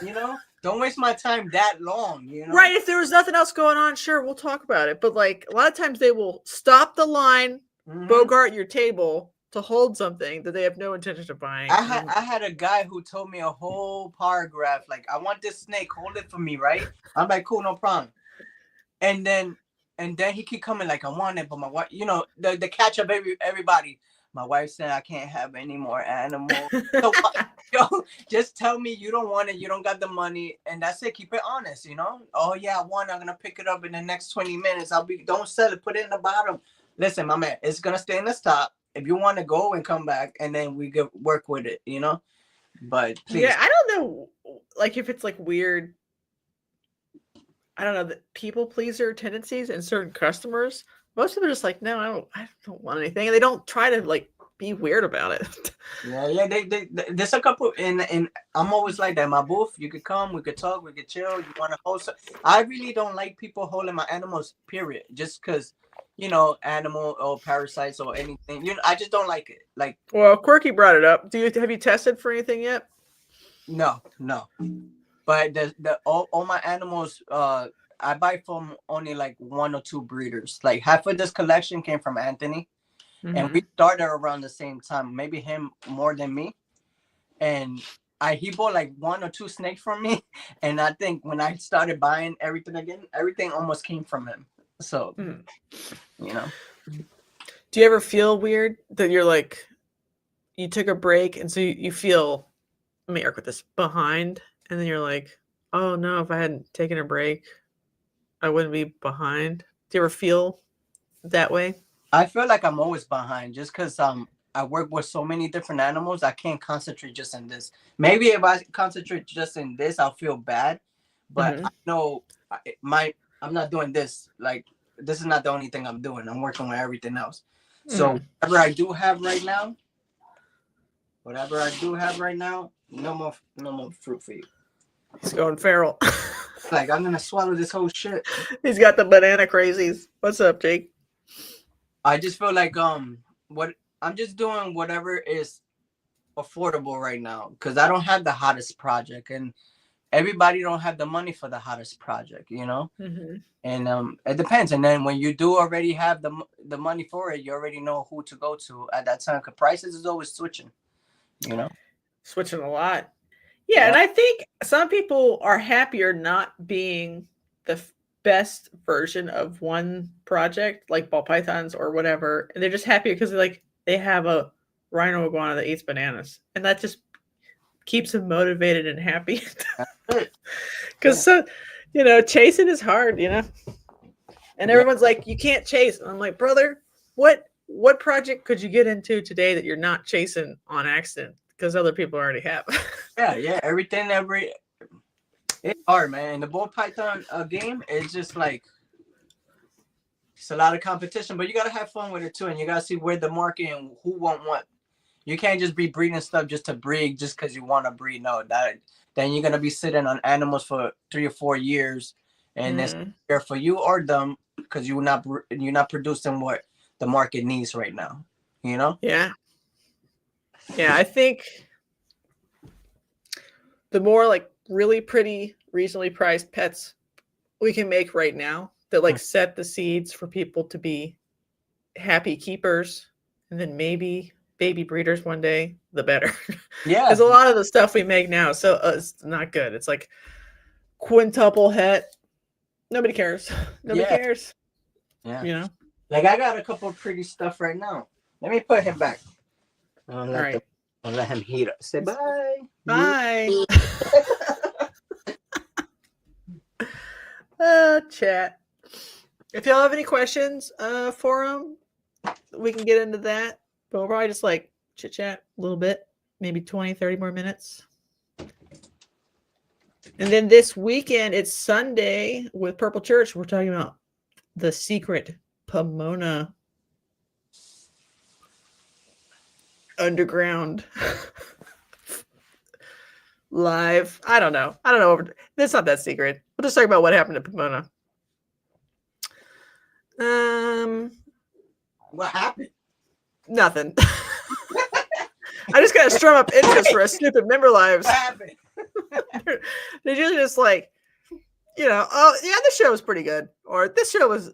You know, don't waste my time that long. You know, right? If there was nothing else going on, sure, we'll talk about it. But like a lot of times, they will stop the line. Bogart your table to hold something that they have no intention of buying. I had a guy who told me a whole paragraph like, I want this snake, hold it for me, right? I'm like, cool, no problem. And then he keep coming like, I want it, but my wife, you know, the catch of everybody. My wife said I can't have any more animals. So, yo, just tell me you don't want it, you don't got the money, and that's it. Keep it honest, you know. Oh yeah, I want it. I'm gonna pick it up in the next 20 minutes. Don't sell it, put it in the bottom. Listen, my man, it's gonna stay in the top. If you want to go and come back, and then we could work with it, you know. But please. Yeah, I don't know, like if it's like weird. I don't know, the people pleaser tendencies in certain customers. Most people are just like, no, I don't want anything, and they don't try to like be weird about it. Yeah. There's a couple, and I'm always like that. My booth, you could come, we could talk, we could chill. You want to host? I really don't like people holding my animals. Period. Just because. You know, animal or parasites or anything. You know, I just don't like it. Like, well, Quirky brought it up. Have you tested for anything yet? No. But all my animals, I buy from only like 1 or 2 breeders. Like half of this collection came from Anthony, and we started around the same time. Maybe him more than me, and he bought like 1 or 2 snakes from me, and I think when I started buying everything again, everything almost came from him. So, you know. Do you ever feel weird that you're like, you took a break and so you feel, let me work with this, behind, and then you're like, oh no, if I hadn't taken a break, I wouldn't be behind. Do you ever feel that way? I feel like I'm always behind just because I work with so many different animals. I can't concentrate just in this. Maybe if I concentrate just in this, I'll feel bad. But I know I'm not doing this. Like, this is not the only thing I'm doing. I'm working with everything else. So whatever I do have right now, no more fruit for you. He's going feral. Like, I'm gonna swallow this whole shit. He's got the banana crazies. What's up, Jake? I just feel like what I'm just doing whatever is affordable right now because I don't have the hottest project and everybody don't have the money for the hottest project, you know. And it depends. And then when you do already have the money for it, you already know who to go to at that time. Because prices is always switching, you know. Switching a lot. Yeah, and I think some people are happier not being the best version of one project, like ball pythons or whatever, and they're just happy because they have a rhino iguana that eats bananas, and that just keeps them motivated and happy. Because chasing is hard, and everyone's like, you can't chase. And I'm like, brother, what project could you get into today that you're not chasing on accident? Because other people already have. Yeah. It's hard, man. And the ball python game is just like, it's a lot of competition, but you gotta have fun with it too, and you gotta see where the market and who want what. You can't just be breeding stuff just to breed just because you want to breed. No, then you're gonna be sitting on animals for 3 or 4 years, and it's either for you or them because you're not producing what the market needs right now. You know? Yeah. I think the more like really pretty, reasonably priced pets we can make right now that like set the seeds for people to be happy keepers, and then maybe baby breeders one day, the better. Yeah. Because a lot of the stuff we make now, so it's not good. It's like quintuple het. Nobody cares. Nobody cares. Yeah. Like I got a couple of pretty stuff right now. Let me put him back. All right. I'll let him heat up. Say bye. Bye. Chat. If y'all have any questions for him, we can get into that. But we'll probably just like chit chat a little bit, maybe 20, 30 more minutes. And then this weekend, it's Sunday with Purple Church. We're talking about the secret Pomona underground live. I don't know. It's not that secret. We'll just talk about what happened to Pomona. What happened? Nothing. I just gotta strum up interest for a stupid member lives. What happened? They're usually just like, oh yeah, this show was pretty good, or this show was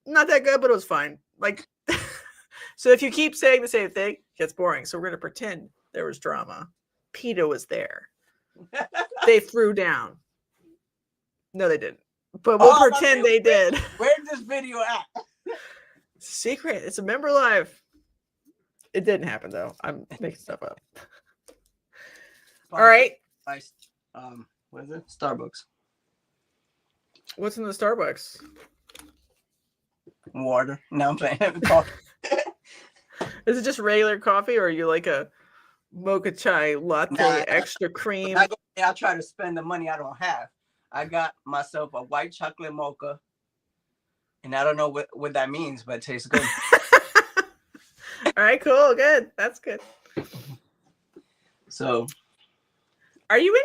not that good, but it was fine. Like, so if you keep saying the same thing, it gets boring. So we're gonna pretend there was drama. PETA was there. They threw down. No, they didn't. But we'll pretend they did. Where's this video at? It's a secret. It's a member live. It didn't happen though. I'm making stuff up. All right. What is it? Starbucks. What's in the Starbucks? Water. No, I'm playing coffee. Is it just regular coffee, or are you like a mocha chai latte, extra cream? I try to spend the money I don't have. I got myself a white chocolate mocha, and I don't know what that means, but it tastes good. All right, cool, good. That's good. So, are you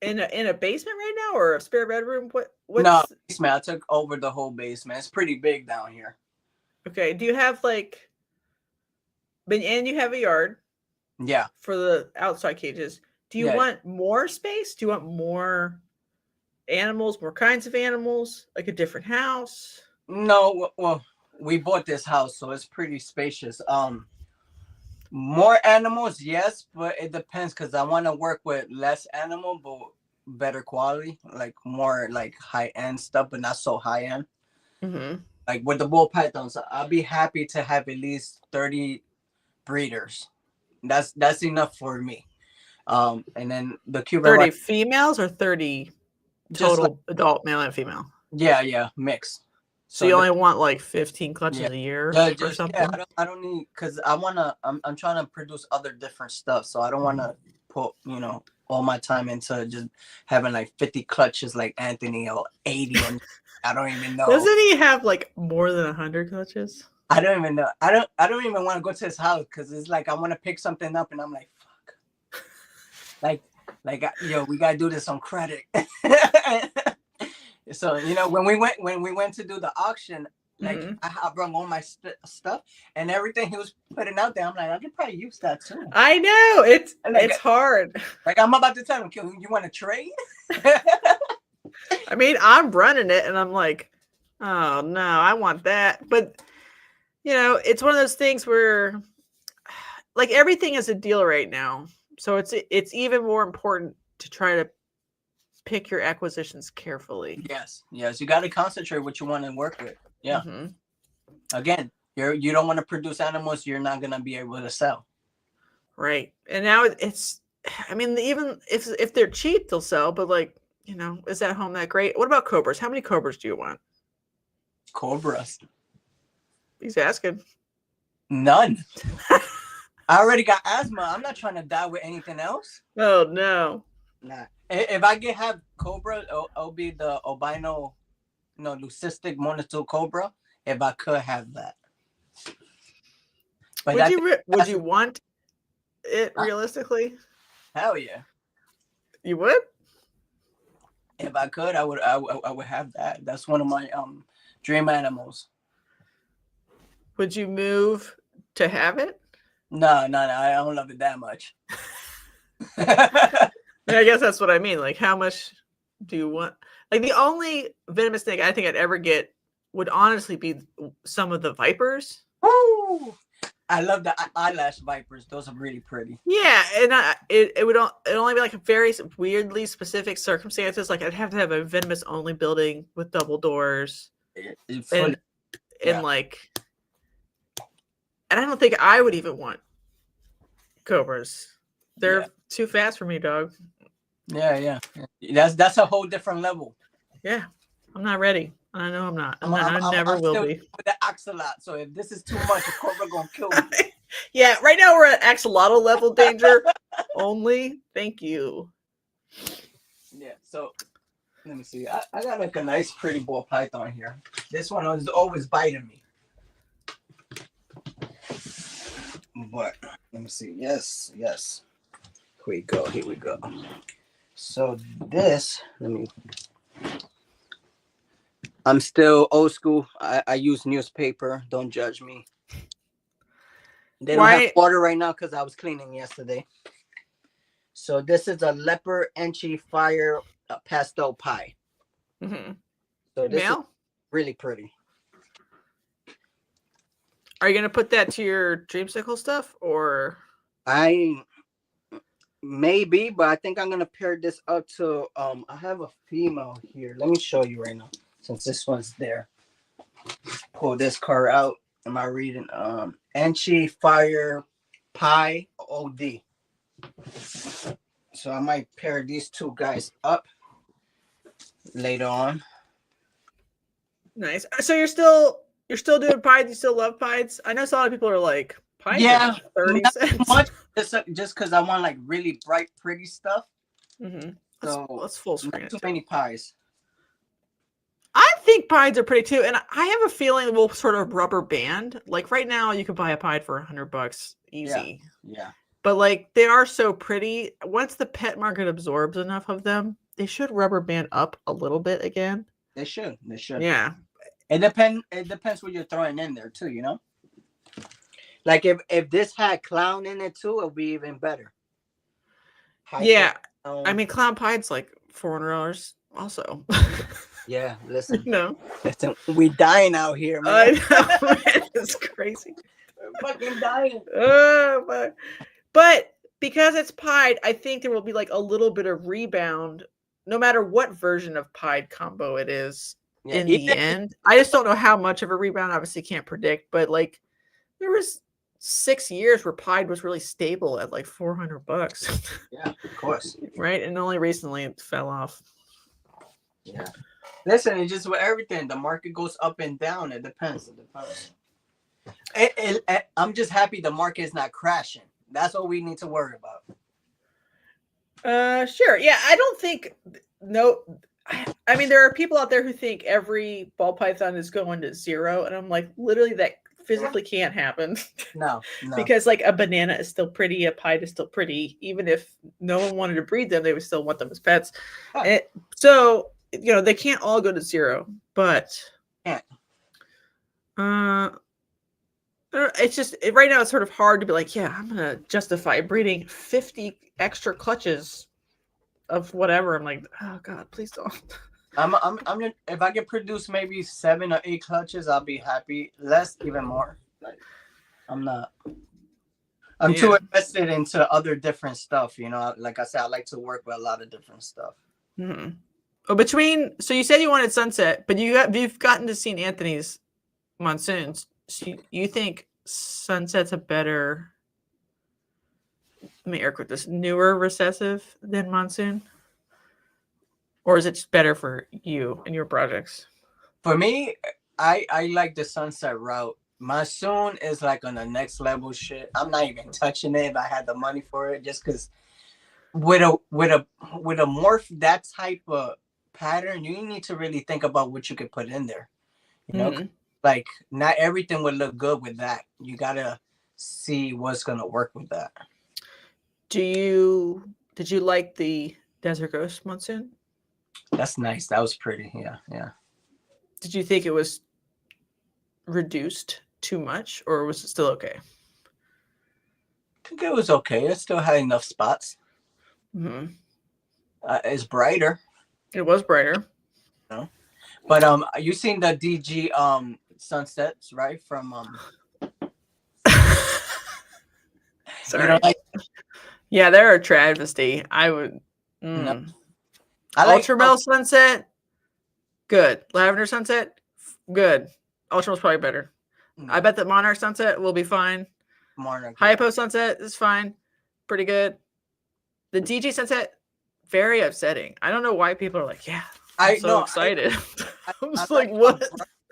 in a basement right now, or a spare bedroom? What's... No, basement. I took over the whole basement. It's pretty big down here. Okay. Do you have and you have a yard? Yeah. For the outside cages. Do you want more space? Do you want more animals, more kinds of animals, like a different house? No, well, we bought this house, so it's pretty spacious. More animals, yes, but it depends because I want to work with less animal, but better quality, like more like high end stuff, but not so high end. Mm-hmm. Like with the ball pythons, I'll be happy to have at least 30 breeders. That's enough for me. And then the Cuban 30 females or 30 total adult male and female? Yeah, mix. So you only want like 15 clutches Yeah. a year Yeah, or something? Yeah, I don't need, because I'm trying to produce other different stuff. So I don't want to put, all my time into just having like 50 clutches like Anthony or 80, and I don't even know. Doesn't he have like more than 100 clutches? I don't even know. I don't even want to go to his house because it's like I want to pick something up and I'm like, fuck. Like we gotta do this on credit. So when we went to do the auction, like I brought all my stuff and everything he was putting out there. I'm like, I could probably use that too. I know it's hard. Like I'm about to tell him, you want to trade? I mean, I'm running it and I'm like, oh no, I want that. But it's one of those things where like everything is a deal right now. So it's even more important to try to pick your acquisitions carefully. Yes. You got to concentrate what you want to work with. Yeah. Again, you don't want to produce animals you're not gonna be able to sell. Right. And now it's, I mean, even if they're cheap, they'll sell. But like, is that home that great? What about cobras? How many cobras do you want? Cobras. He's asking. None. I already got asthma. I'm not trying to die with anything else. Oh no. Nah. If I have cobra, it'll be the albino, leucistic monocule cobra. If I could have that. But would you want it realistically? Hell yeah. You would? If I could, I would have that. That's one of my dream animals. Would you move to have it? No, I don't love it that much. I guess that's what I mean. Like, how much do you want? Like, the only venomous thing I think I'd ever get would honestly be some of the vipers. Woo! I love the eyelash vipers. Those are really pretty. Yeah, and it would only be like a very weirdly specific circumstances. Like, I'd have to have a venomous only building with double doors, and like, and I don't think I would even want cobras. They're too fast for me, dog. Yeah. That's a whole different level. Yeah, I'm not ready. I know I'm not. I never will be. With the axolot. So if this is too much, a cobra gonna kill me. Yeah, right now we're at axolotl level danger only. Thank you. Yeah. So let me see. I got like a nice, pretty ball python here. This one is always biting me. But let me see. Yes. Here we go. So this, I'm still old school. I use newspaper. Don't judge me. They don't have water right now because I was cleaning yesterday. So this is a leopard Enchi fire pastel pie. So this is really pretty. Are you gonna put that to your dreamsicle stuff, or? Maybe, but I think I'm gonna pair this up to I have a female here. Let me show you right now, since this one's there. Pull this card out. Am I reading Enchi Fire Pie OD? So I might pair these two guys up later on. Nice. So you're still doing pies? You still love pies? I know a lot of people are like, pies are 30 cents. Much, just because I want like really bright, pretty stuff. So let's full screen not too many pies. I think pies are pretty too, and I have a feeling we'll sort of rubber band. Like right now, you can buy a pie for $100 easy. Yeah. But like they are so pretty. Once the pet market absorbs enough of them, they should rubber band up a little bit again. They should. Yeah. It depends what you're throwing in there too, Like if this had clown in it too, it'll be even better. Yeah. I mean, clown pie's like $400 also. Yeah, listen. Listen, we dying out here, man. I know, man. It's crazy. We're fucking dying. But because it's pied, I think there will be like a little bit of rebound, no matter what version of pied combo it is in the end. I just don't know how much of a rebound. Obviously, can't predict, but like there was 6 years where pied was really stable at like $400. Yeah, of course. Right, and only recently it fell off. Yeah. Listen, it's just with everything. The market goes up and down. It depends. I'm just happy the market is not crashing. That's what we need to worry about. Sure. Yeah, I don't think I mean, there are people out there who think every ball python is going to zero, and I'm like, literally, that physically can't happen. No. Because like a banana is still pretty, a pied is still pretty. Even if no one wanted to breed them, they would still want them as pets. Huh. So they can't all go to zero, but it's just right now it's sort of hard to be like, yeah, I'm gonna justify breeding 50 extra clutches of whatever. I'm like, oh god, please don't. I'm if I can produce maybe 7 or 8 clutches, I'll be happy. Less, even more. Like, I'm too invested into other different stuff. Like I said, I like to work with a lot of different stuff. Mm-hmm. So you said you wanted Sunset, but you've gotten to see Anthony's monsoons. So you think Sunset's a better, let me air quote this, newer recessive than Monsoon? Or is it just better for you and your projects? For me, I like the Sunset route. Monsoon is like on the next level shit. I'm not even touching it if I had the money for it, just because with a morph that type of pattern, you need to really think about what you could put in there. Like not everything would look good with that. You gotta see what's gonna work with that. Did you like the Desert Ghost Monsoon? That's nice. That was pretty. Yeah. Did you think it was reduced too much, or was it still okay? I think it was okay. It still had enough spots. Mm-hmm. It's brighter. It was brighter. But you seen the DG sunsets, right? From sorry. Yeah, they're a travesty. I would. No. I like Ultramel sunset. Good. Lavender sunset. Good. Ultramel's probably better. No. I bet that Monarch sunset will be fine. Hypo sunset is fine. Pretty good. The DG sunset, very upsetting. I don't know why people are like, yeah, I'm so excited. I'm just like, what?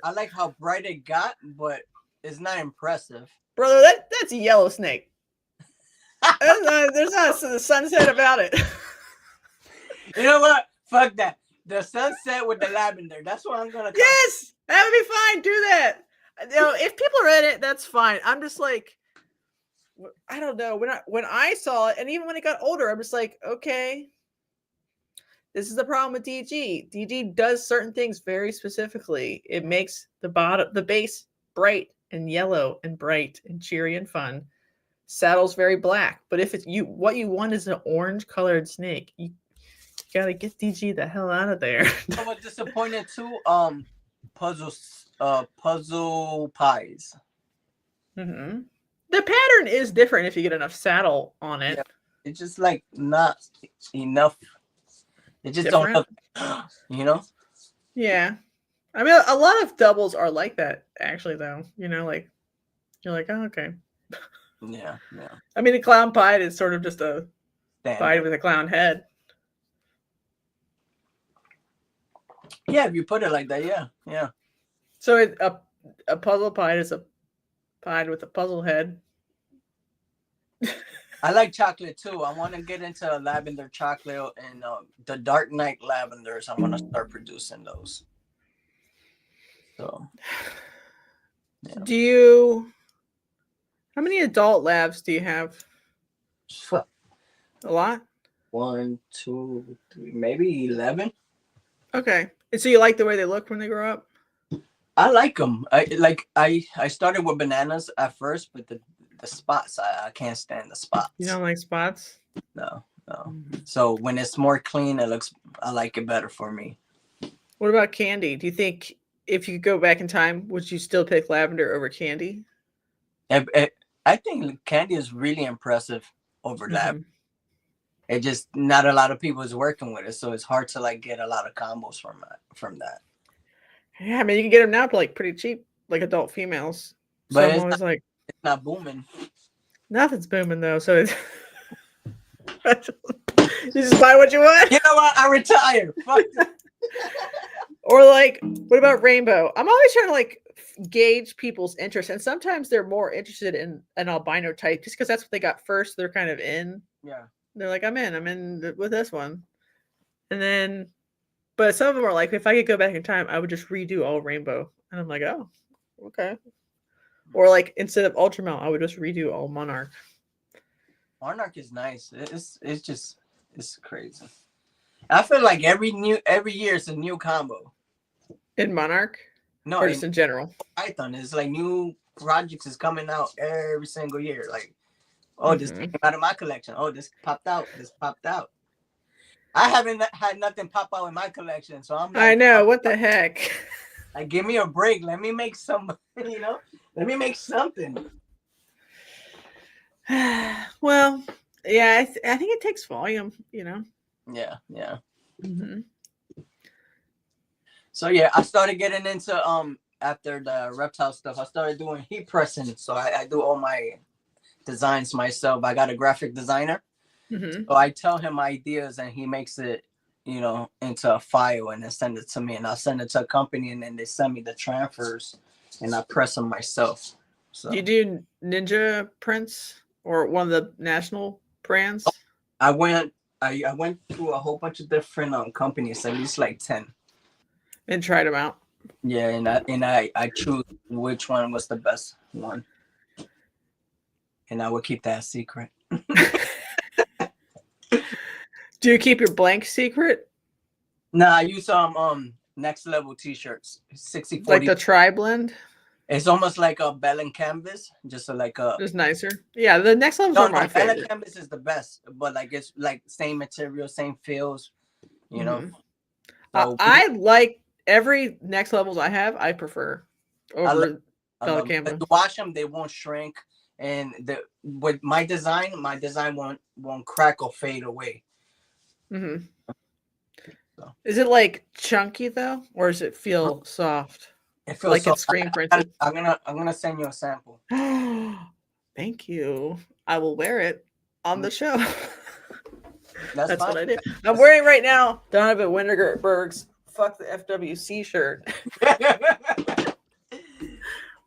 I like how bright it got, but it's not impressive. Brother, that's a yellow snake. There's not a sunset about it. You know what? Fuck that. The sunset with the lavender. That's what I'm gonna. Yes, that would be fine. Do that. If people read it, that's fine. I'm just like, I don't know. When I saw it, and even when it got older, I'm just like, okay, this is the problem with DG. DG does certain things very specifically. It makes the base bright and yellow and bright and cheery and fun. Saddle's very black. But if it's what you want is an orange colored snake, you gotta get DG the hell out of there. I was disappointed too. Puzzle pies. Mm-hmm. The pattern is different if you get enough saddle on it. Yeah. It's just like not enough. It just different. Don't look, Yeah. I mean, a lot of doubles are like that, actually, though. Like, you're like, oh, okay. Yeah. I mean, the clown pied is sort of just a pied with a clown head. Yeah, if you put it like that, yeah. So a puzzle pied is a pied with a puzzle head. I like chocolate too. I want to get into lavender chocolate and the dark night lavenders. I want to start producing those. So, yeah. How many adult labs do you have? A lot? 1, 2, 3, maybe 11. Okay. And so you like the way they look when they grow up? I like them. I started with bananas at first, but the spots, I can't stand the spots. You don't like spots? No. So when it's more clean, I like it better for me. What about candy? Do you think if you could go back in time, would you still pick lavender over candy? I think candy is really impressive over lavender. It just not a lot of people is working with it, so it's hard to get a lot of combos from that. Yeah, I mean you can get them now for pretty cheap, like adult females. So but I'm always it's not booming. Nothing's booming though, so it's you just buy what you want. You know what? I retire. Fuck. Or like, what about rainbow? I'm always trying to like gauge people's interest, and sometimes they're more interested in an albino type just because that's what they got first. They're kind of in. Yeah. They're like, I'm in with this one, and then, but some of them are like, if I could go back in time, I would just redo all rainbow, and I'm like, oh, okay. Or like instead of ultramount, I would just redo all monarch. Monarch is nice. It's crazy. I feel like every year is a new combo. In monarch, No, or just in general. Python is like new projects is coming out every single year. Like, oh, this came out of my collection. Oh, this popped out. This popped out. I haven't had nothing pop out in my collection, so I'm like, I know, what the heck. Like, give me a break. Let me make some, let me make something. Well, yeah, I think it takes volume, Yeah. Mm-hmm. So yeah, I started getting into after the reptile stuff. I started doing heat pressing, so I do all my designs myself. I got a graphic designer, so I tell him ideas, and he makes it, into a file, and then send it to me, and I'll send it to a company, and then they send me the transfers, and I press them myself. So you do Ninja prints or one of the national brands? I went through a whole bunch of different companies, at least like 10. And tried them out. Yeah, and I choose which one was the best one, and I will keep that secret. Do you keep your blank secret? Nah, I use next level t-shirts, 60/40. Like the tri-blend? It's almost like a Bell canvas, just just nicer. Yeah, the next levels are my favorite. Bell canvas is the best, but like it's like same material, same feels, So I like every next levels I have. I prefer over Bell canvas. To wash them, they won't shrink, and with my design won't crack or fade away. Mm-hmm. So. Is it like chunky though, or does it feel soft? It feels like soft. It's screen printed. I'm gonna send you a sample. Thank you. I will wear it on the show. That's fine. what I do. I'm wearing right now Donovan Winterberg's "Fuck the FWC" shirt.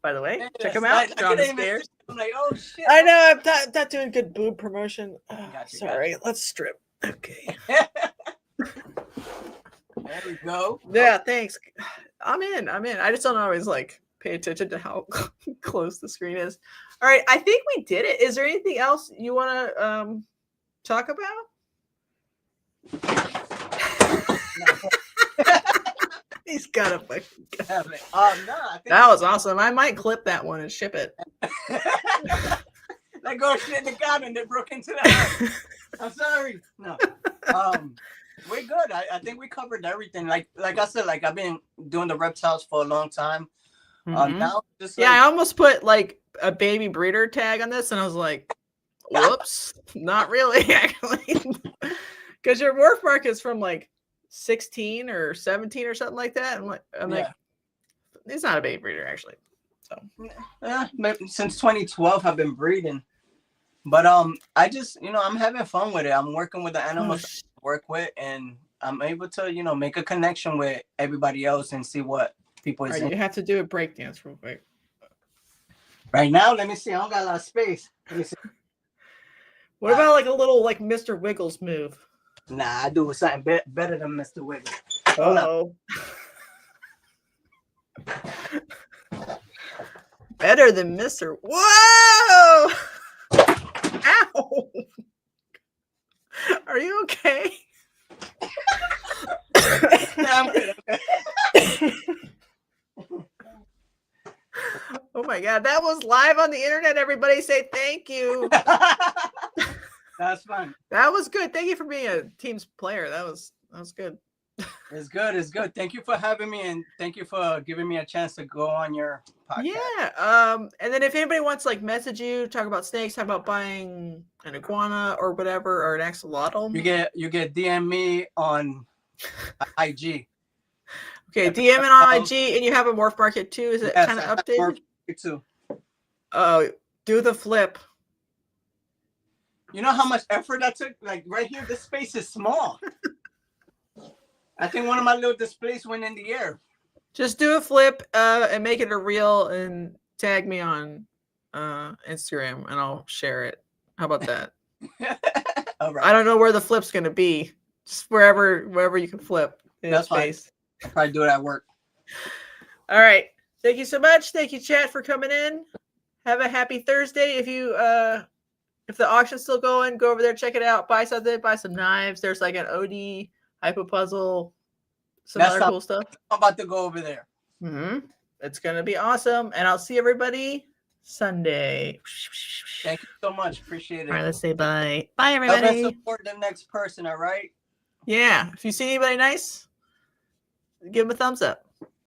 By the way, check him out. They're on the stairs. I'm like, oh shit. I know. I'm not doing good boob promotion. Gotcha, sorry. Let's strip. Okay. There we go. Yeah, thanks. I'm in. I just don't always like pay attention to how close the screen is. All right, I think we did it. Is there anything else you want to talk about? He's got a fucking gun. That was awesome. I might clip that one and ship it. Like, go shit in the cabin that broke into the house. I'm sorry. No. We're good. I think we covered everything. Like I said, like I've been doing the reptiles for a long time. Now just I almost put like a baby breeder tag on this, and I was like, whoops, not really, actually. Because your morph mark is from like 16 or 17 or something like that. I'm like, it's not a baby breeder, actually. So since 2012 I've been breeding. But I just, I'm having fun with it. I'm working with the animals I work with, and I'm able to, make a connection with everybody else and see what people is. You have to do a breakdance real quick. Right now, let me see. I don't got a lot of space. Let me see. What about like a little like Mr. Wiggles move? Nah, I do something better than Mr. Wiggles. Oh. Better than Mr. Whoa! Ow! Are you okay? I'm good. Oh my god, that was live on the internet. Everybody say thank you. That's fun. That was good. Thank you for being a team's player. That was good. It's good. Thank you for having me, and thank you for giving me a chance to go on your podcast. Yeah. And then if anybody wants to like message you, talk about snakes, talk about buying an iguana or whatever, or an axolotl. You get DM me on IG. Okay, DM it on IG, and you have a morph market too. Is it kind of updated? Too. Oh, do the flip. You know how much effort that took? Like right here, this space is small. I think one of my little displays went in the air. Just do a flip and make it a reel and tag me on Instagram and I'll share it. How about that? All right. I don't know where the flip's gonna be. Just wherever you can flip in That's space. I'll probably do it at work. All right. Thank you so much. Thank you, chat, for coming in. Have a happy Thursday. If you if the auction's still going, go over there, check it out. Buy something, buy some knives. There's like an OD hypo puzzle, some other cool stuff. I'm about to go over there. It's gonna be awesome. And I'll see everybody Sunday. Thank you so much. Appreciate it. All right, let's say bye. Bye, Help everybody. us support the next person, all right? Yeah. If you see anybody nice, give them a thumbs up.